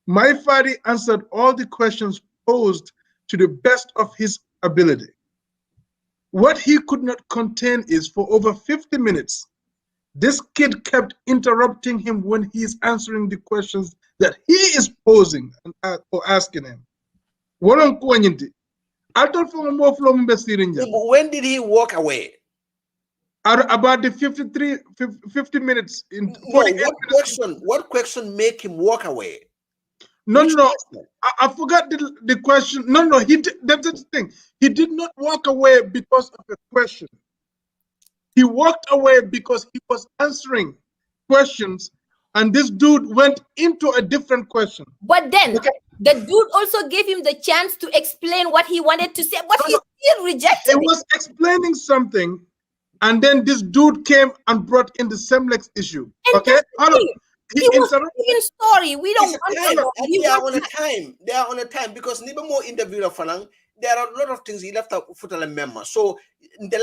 My party answered all the questions posed to the best of his ability. What he could not contain is for over 50 minutes, this kid kept interrupting him when he is answering the questions that he is posing or asking him. When did he walk away? About the 50 minutes. What question make him walk away? No. I forgot the question. No. That's the thing. He did not walk away because of a question. He walked away because he was answering questions, and this dude went into a different question. But then the dude also gave him the chance to explain what he wanted to say, but he still rejected it. He was explaining something, and then this dude came and brought in the Semlex issue. And okay? He was telling story. We don't want they are on a time. They are on a time because never more interview of Fanang. There are a lot of things he left out for the member. So no.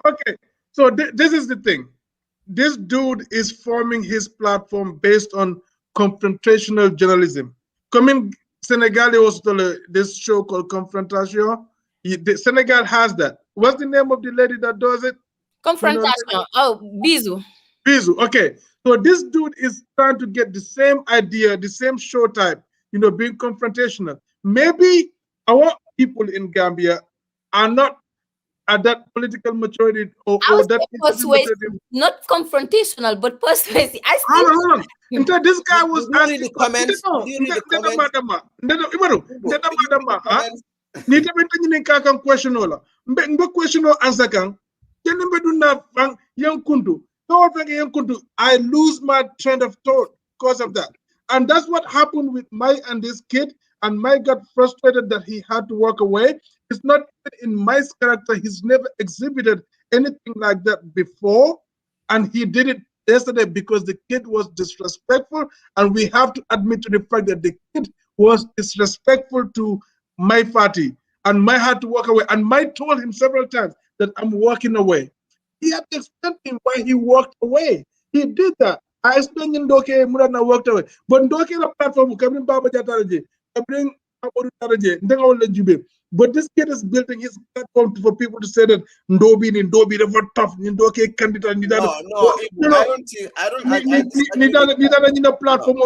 Okay. So this is the thing. This dude is forming his platform based on confrontational journalism. Coming Senegal was this show called Confrontation. Senegal has that. What's the name of the lady that does it? Confrontation. Oh, Bizu. Bizu. Okay. So this dude is trying to get the same idea, the same show type, being confrontational. Maybe our people in Gambia are not at that political maturity or that persuasive, not confrontational, but persuasive. Hold on. Until this guy was asking the comments. I lose my trend of thought because of that. And that's what happened with Mike and this kid. And Mike got frustrated that he had to walk away. It's not in Mike's character. He's never exhibited anything like that before, and he did it yesterday because the kid was disrespectful, and we have to admit to the fact that the kid was disrespectful to my party, and Mai had to walk away, and Mai told him several times that I'm walking away. He had to explain to him why he walked away. He did that. I explained in Doke Murana walked away. But Doke the platform coming Baba Jataraji, bring Abu Taraji, but this kid is building his platform for people to say that Ndobi never tough, Ndoke candidate. I don't platform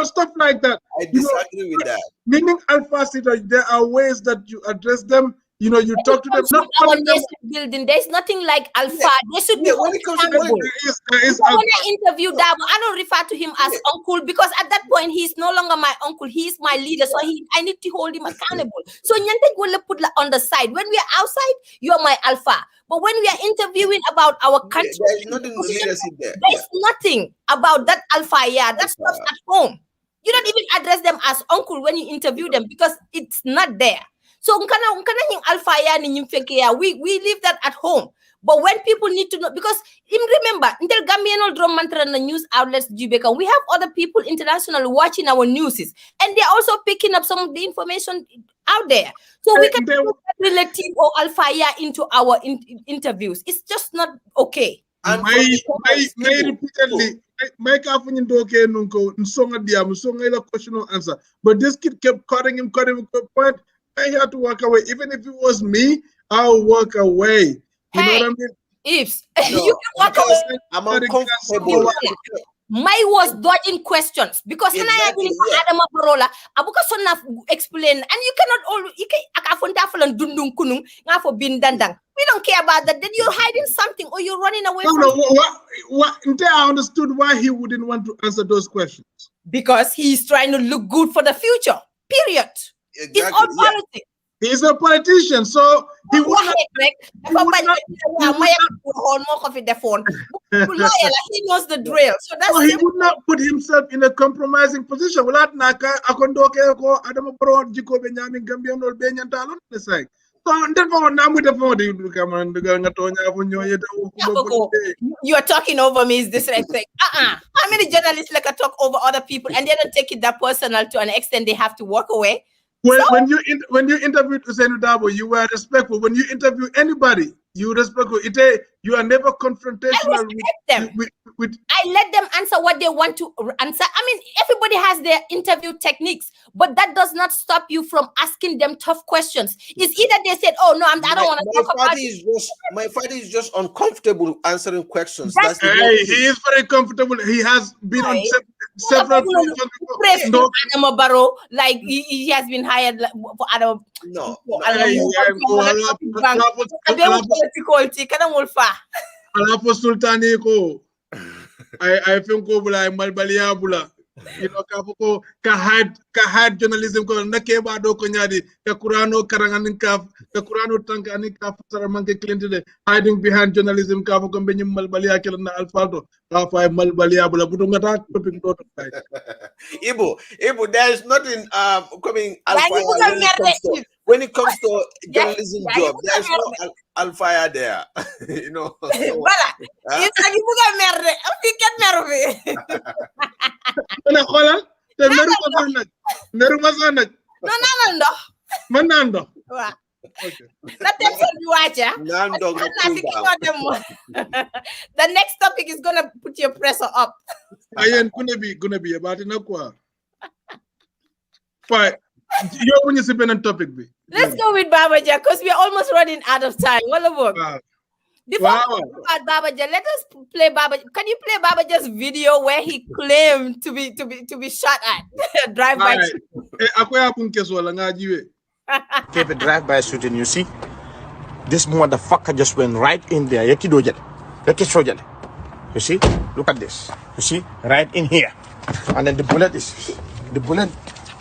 stuff like that. I disagree with that. Meaning Alpha there are ways that you address them. You talk to them. Not our nation building. There's nothing like Alpha. There should be when it comes to when I interview Dabo, I don't refer to him as uncle because at that point he's no longer my uncle. He's my leader, so I need to hold him accountable. So Nyante will put on the side. When we are outside, you're my Alpha. But when we are interviewing about our country, there's nothing leadership there. There's nothing about that Alpha. Yeah, that stuff's at home. You don't even address them as uncle when you interview them because it's not there. So we leave that at home. But when people need to know, because remember, until Gambian drum mantra and the news outlets, we have other people internationally watching our news, and they're also picking up some of the information out there. So we can put relative or Alpha into our interviews. It's just not okay. And repeatedly, my question or answer. But this kid kept cutting him point. I had to walk away. Even if it was me, I'll walk away. You know what I mean? If you can walk away, I'm uncomfortable. Mai was dodging questions because Exactly, Adam Barola, Abuka Sona explain, and you cannot all you can dundung kunung for bin dandang. We don't care about that. Then you're hiding something or you're running away from it. I understood why he wouldn't want to answer those questions. Because he's trying to look good for the future. Period. Exactly, it's all politics. He's a politician, so he would not. He knows the drill. So that's he would not put himself in a compromising position. You are talking over me is disrespect. How many journalists like talk over other people and they don't take it that personal to an extent they have to walk away? When you interviewed Usainu Dabo, you were respectful. When you interview anybody, you respectful. You are never confrontational with I let them answer what they want to answer. I mean, everybody has their interview techniques, but that does not stop you from asking them tough questions. It's either they said, "Oh no, I don't want to talk about it." My father is just uncomfortable answering questions. He is very comfortable. He has been on several no. Adam Barrow, like he has been hired for Adam. No. Alapo Sultani ko I think ko bula malbalia bula kafuko kahad journalism ko nakeba do ko nyadi ka Qurano karanganin ka Qurano tankani ka saramanke cliente hiding behind journalism ka ko benyi malbalia kala na alfaldo ka fa malbalia bula budu ngata topic do Ibu there is nothing coming alpha when it comes to journalism job, there's no alpha there. The next topic is gonna put your pressure up. Gonna be about it. Fine. Let's go with Babaja because we are almost running out of time. Before we talk about Babaja, let us play Babaja. Can you play Babaja's video where he claimed to be shot at drive-by? Keep a drive-by shooting. You see, this motherfucker just went right in there. You see, look at this. You see, right in here, and then the bullet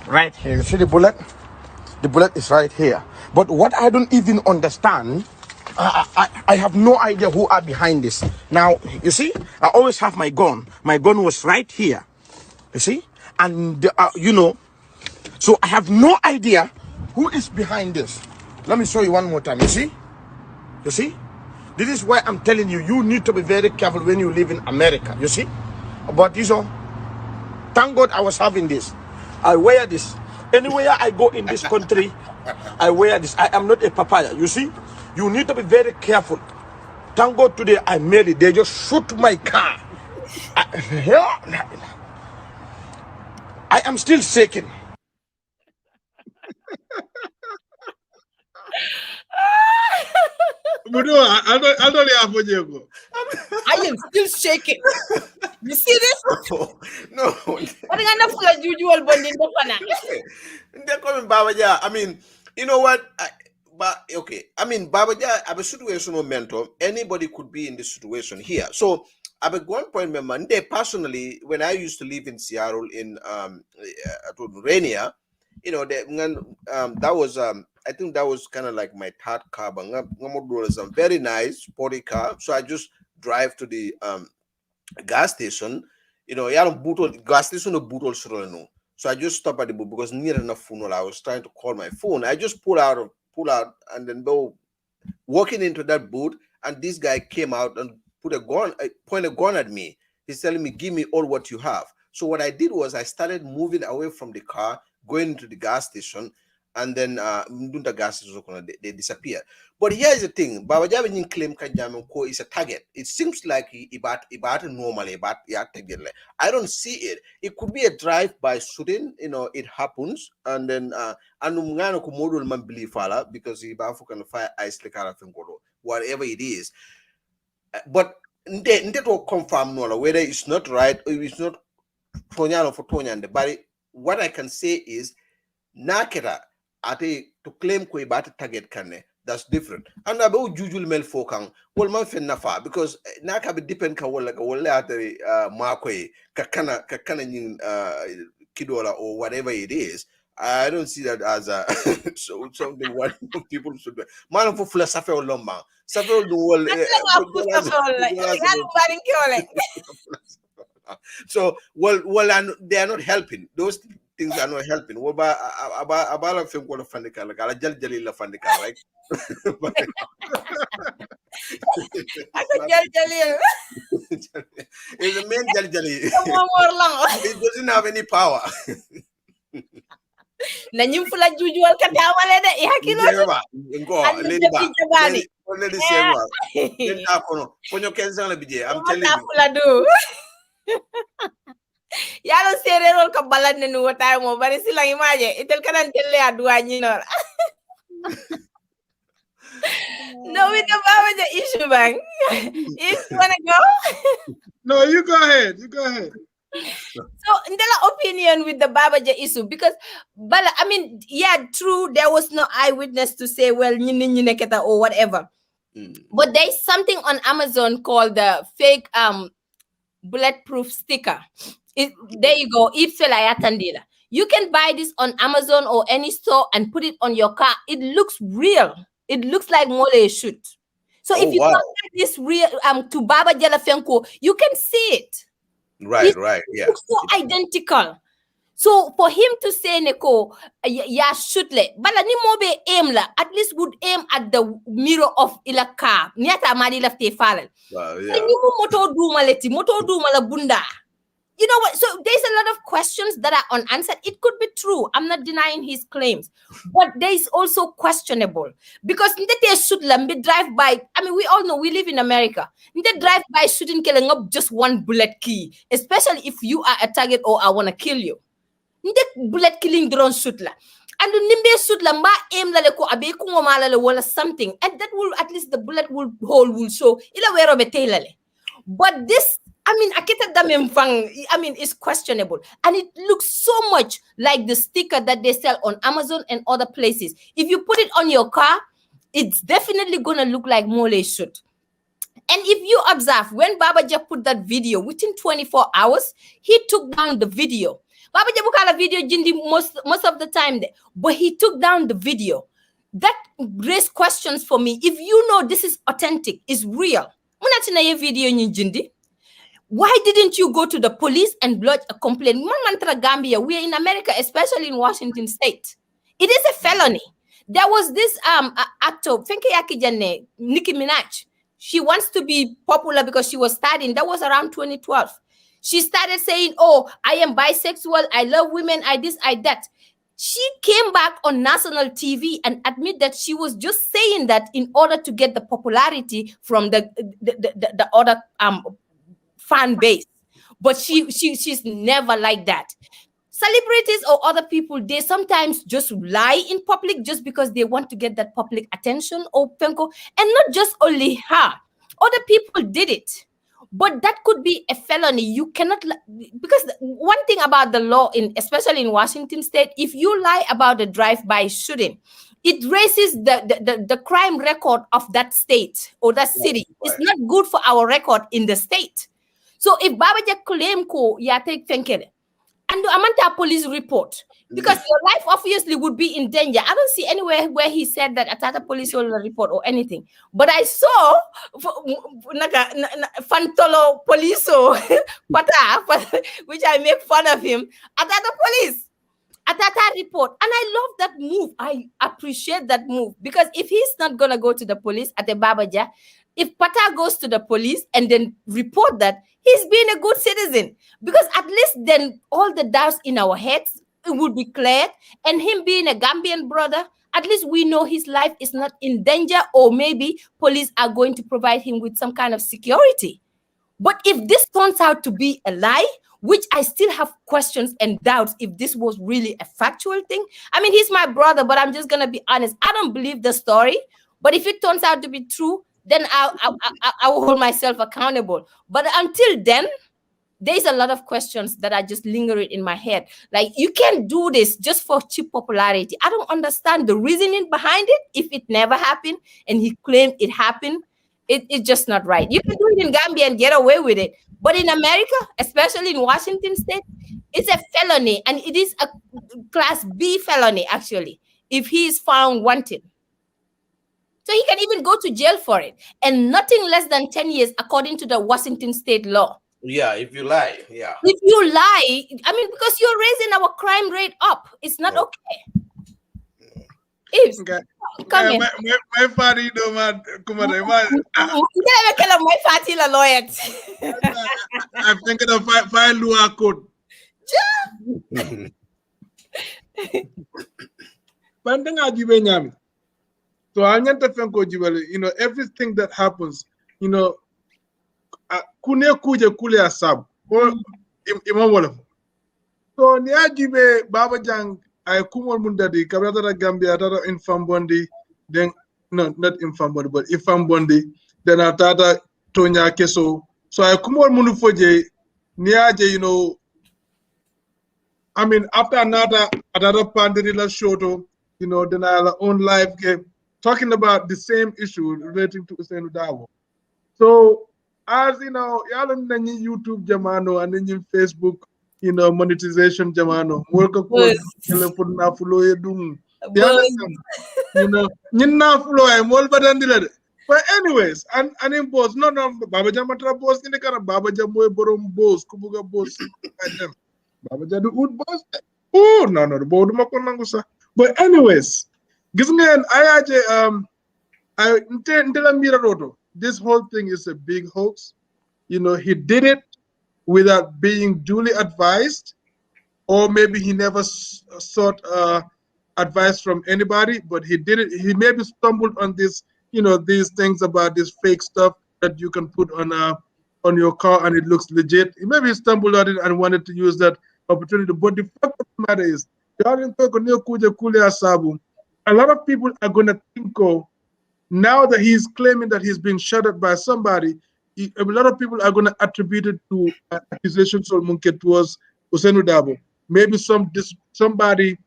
right here. You see the bullet? The bullet is right here. But what I don't even understand, I have no idea who are behind this. Now, you see, I always have my gun. My gun was right here. You see? And, so I have no idea who is behind this. Let me show you one more time. You see? You see? This is why I'm telling you, you need to be very careful when you live in America. You see? But this all, thank God I was having this. I wear this. Anywhere I go in this country, I wear this. I am not a papaya. You see? You need to be very careful. Thank God today I made it. They just shoot my car. I am still shaking. I am still shaking. You see this? No. What kind of usual bonding? They're coming, Babaja. I mean, you know what? Okay. I mean, Babaja, I'm a situational mentor. Anybody could be in this situation here. So, at one point, Monday, personally, when I used to live in Seattle in Rainier, you know, that was I think that was kind of like my third car, but was a very nice sporty car. So I just drive to the gas station. You know, gas station no boot no. So I just stop at the booth because near enough phone. I was trying to call my phone. I just pull out, and then go walking into that booth, and this guy came out and point a gun at me. He's telling me, "Give me all what you have." So what I did was I started moving away from the car, going into the gas station, and then the gas station they disappear. But here's the thing: Baba Javi claim Kanjamko is a target. It seems like he normally, but I don't see it. It could be a drive-by shooting. You know, it happens, and then anumngano kumodul man believe because he can fire ice like whatever it is. But they don't confirm whether it's not right or it's not Tonyano for Tonyande. But what I can say is Nakera ate to claim ko ibata target kane. That's different. And about usual male fokang, well man fen nafa because naka be depend ka wala ate makwe kakana yin kidola or whatever it is. I don't see that as a something what people should do. Man for full safe or lomba. Safe or the wall. So well and they are not helping. Those things are not helping. Well, about film called Fandika, like I jali la Fandika, right? It's a main jali. It doesn't have any power. Nanyum fula jujual katawale de ihakilo. Lady Sewa. I'm telling you. Yalo sererol ka balan ne nuwa tayo mo bari silang imaje itel kanan telle adua nyinor. No, with the Baba issue, bang. If you wanna go? No, you go ahead. You go ahead. So, Ndela opinion with the Babaja issue because, Bala, I mean, yeah, true, there was no eyewitness to say, well, neketa or whatever. But there's something on Amazon called the fake bulletproof sticker. There you go. You can buy this on Amazon or any store and put it on your car. It looks real. It looks like Mole shoot. So if you compare this real to Baba Jalafenko, you can see it. Right, yeah. It looks so identical. So for him to say, Neko, yeah, shoot le, bala ni mobe aim la, at least would aim at the mirror of ila car. Niata amadi lafte falal. Yeah. Moto dumala bunda. You know what? So there's a lot of questions that are unanswered. It could be true. I'm not denying his claims, but there is also questionable because they shoot lambe drive by. I mean, we all know we live in America. They drive by shooting, killing up just one bullet key, especially if you are a target or I want to kill you. They bullet killing drone shoot la. And the nimbe shoot la mba aim la leko abe kungomala le wala something, and that will at least the bullet hole will show. Ila wero betelale. But this. I mean, it's questionable. And it looks so much like the sticker that they sell on Amazon and other places. If you put it on your car, it's definitely going to look like Mole shoot. And if you observe, when Babaja put that video, within 24 hours, he took down the video. Babaja bukala video jindi most of the time there, but he took down the video. That raised questions for me. If you know this is authentic, is real, munatina video jindi. Why didn't you go to the police and lodge a complaint? Gambia, we are in America, especially in Washington State. It is a felony. There was this actor, Fenke Yakijane, Nicki Minaj. She wants to be popular because she was studying. That was around 2012. She started saying, oh, I am bisexual, I love women, I this, I that. She came back on national TV and admit that she was just saying that in order to get the popularity from the other fan base. But she's never like that. Celebrities or other people, they sometimes just lie in public just because they want to get that public attention or penko. And not just only her. Other people did it. But that could be a felony. You cannot, because one thing about the law, especially in Washington state, if you lie about a drive-by shooting, it raises the crime record of that state or that city. Right. It's not good for our record in the state. So if Babaja claim ko yate fenkele, and the Amanta police report, because your life obviously would be in danger. I don't see anywhere where he said that Atata police will report or anything. But I saw Fantolo Poliso, which I make fun of him, Atata police. Atata report. And I love that move. I appreciate that move. Because if he's not going to go to the police at the Babaja, if Pata goes to the police and then report that, he's being a good citizen. Because at least then all the doubts in our heads, it would be cleared. And him being a Gambian brother, at least we know his life is not in danger, or maybe police are going to provide him with some kind of security. But if this turns out to be a lie, which I still have questions and doubts if this was really a factual thing. I mean, he's my brother, but I'm just going to be honest. I don't believe the story. But if it turns out to be true, then I will hold myself accountable. But until then, there's a lot of questions that are just lingering in my head. Like, you can't do this just for cheap popularity. I don't understand the reasoning behind it. If it never happened and he claimed it happened, it's just not right. You can do it in Gambia and get away with it. But in America, especially in Washington state, it's a felony. And it is a class B felony, actually, if he is found wanted. So he can even go to jail for it. And nothing less than 10 years, according to the Washington state law. Yeah, if you lie, yeah. If you lie, I mean, because you're raising our crime rate up. It's not okay. If come in. My father, no man, come on, man. My fatty la lawyer. I'm thinking of file law code. So everything that happens, kune kuje kule asab ko imam wala so ni ajibe baba jang ay kumol mundadi kabrata Gambia tata Ifang Bondi, then no, not Ifang Bondi, but Ifang Bondi, then tata Tonya Keso. So ay kumol mundu foje ni aje, I mean, after another Pandirila Shoto, then our own live game talking about the same issue relating to Usainu Dawo. So as y'all on YouTube jamano and then Facebook, monetization jamano. Work but anyways, and in boss, no, Baba Jamatra boss in the kind of Baba Jamoy Borom boss, Kubuga boss, Baba Jadu Wood boss. Oh, no, the board Makonangusa. But anyways, Gizman, I intend this whole thing is a big hoax. He did it without being duly advised, or maybe he never sought advice from anybody, but he did it. He maybe stumbled on this, these things about this fake stuff that you can put on your car and it looks legit. He maybe stumbled on it and wanted to use that opportunity. But the fact of the matter is, a lot of people are going to think, now that he's claiming that he's been shot at by somebody, a lot of people are going to attribute it to accusations or munket towards Usainu Dabo. Maybe somebody,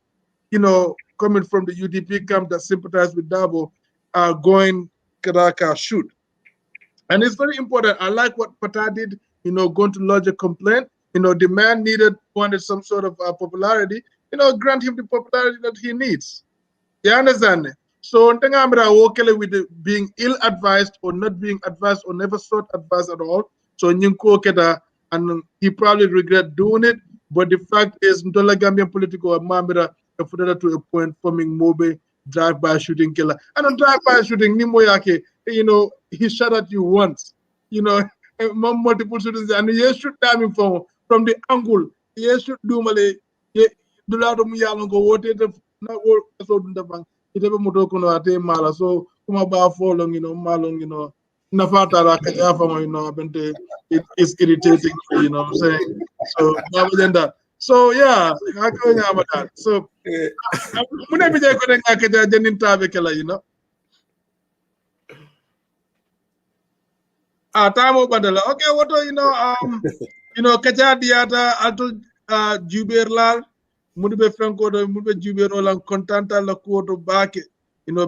coming from the UDP camp that sympathized with Dabo are going Karaka shoot. And it's very important. I like what Pata did, going to lodge a complaint. The man wanted some sort of popularity. Grant him the popularity that he needs. You understand? So, with being ill-advised or not being advised or never sought advice at all. So, and he probably regret doing it. But the fact is, Ntola Gambian political Mamira to a point forming Mobe drive-by shooting killer. And on drive-by shooting, Nimoyake, he shot at you once, multiple shootings, and he shoot damn from the angle. He shoot do male. Do la do miyalo go wote na wo so dunda bang. Ite be moto kono ate mala so kuma ba folong malong na fata la kaja fama abente it is irritating what I'm saying. So that. So yeah, I go that. So muna bi ko nga kaja janin tabe kala tamo badala. Okay, what kaja diata ato juber lal mudibe franco do mudibe jubero lan contanta la ko to bake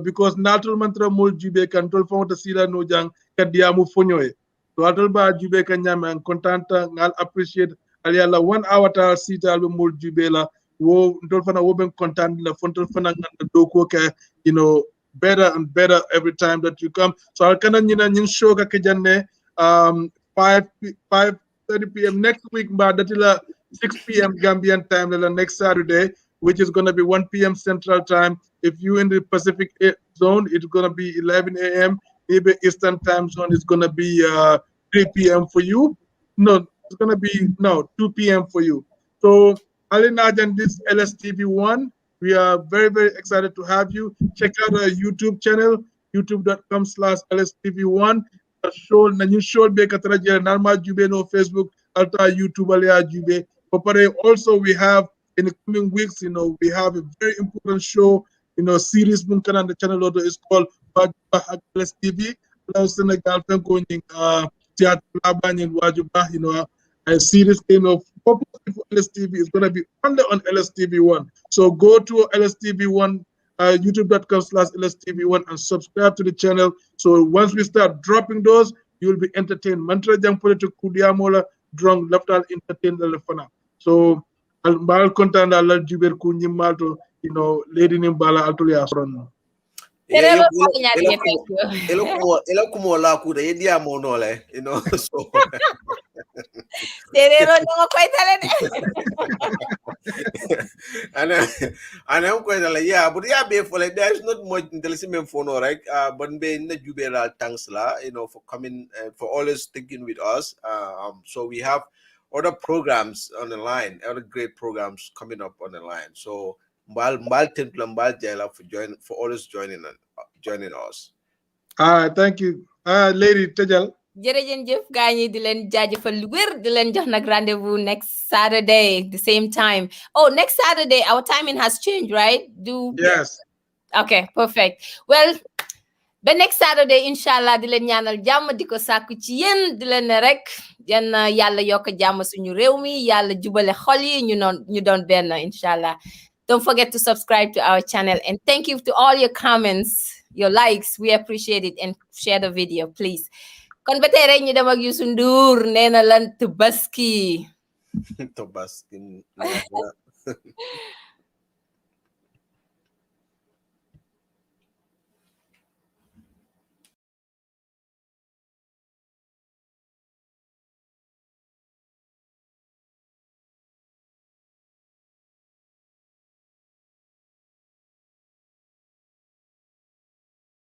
because natural mantra mol jube kan tol fonta sila no jang kadiamu fonyoe to atol ba jube kan nyama an contanta ngal appreciate ali ala 1 hour ta sita albe mol jube la wo tol fana wo ben content la fontol fana nganda do ko ka better and better every time that you come. So I'll kind of show ka janne 5:30 p.m. next week, but that's 6 p.m. Gambian time next Saturday, which is going to be 1 p.m. Central Time. If you in the Pacific zone, it's going to be 11 a.m. Maybe Eastern Time zone is going to be 3 p.m. for you. No, it's going to be 2 p.m. for you. So Alina and this LSTV1, we are very, very excited to have you. Check out our YouTube channel, youtube.com/LSTV1. Show nanyu show be katara jere normal jube no Facebook alta YouTube alia jube. Also we have in the coming weeks, we have a very important show, series bunkan on the channel is called LS TV. Senegal going theater laban wajuba, a series of LSTV is going to be only on LSTV1. So go to LSTV1, youtube.com/LSTV1 and subscribe to the channel. So once we start dropping those, you will be entertained. Mantra jang to kudiamola drunk left out entertain the lefana. So I'll content Allah Jiber Kunyimato, lady Nimbala Altulia Son. Ela kumo la kuda yedia monole, so. And I'm quite like, yeah, but yeah, for like there's not much intelligent for no, right? But be in the Jubela thanks la, for coming for always sticking with us. So we have other programs on the line, other great programs coming up on the line. So Mbal Jela for always joining us. Thank you. Lady Tejal. Jërëjëf gaañi di leen jaajëfal lu wér di leen jox nag rendezvous next Saturday the same time. Oh, next Saturday our timing has changed, right? Yes. Okay, perfect. Well, ba next Saturday inshallah di leen ñaanal jàmm di ko sàkku ci yéen di leen ne rek yan yàlla yokk jàmm suñu réew mi yàlla jubale xol yi ñu doon benn inshallah. Don't forget to subscribe to our channel and thank you to all your comments, your likes. We appreciate it, and share the video, please. Kon ba tey rek ñu dem ak Youssou Ndour nee na lan Tabaski. Tabaski.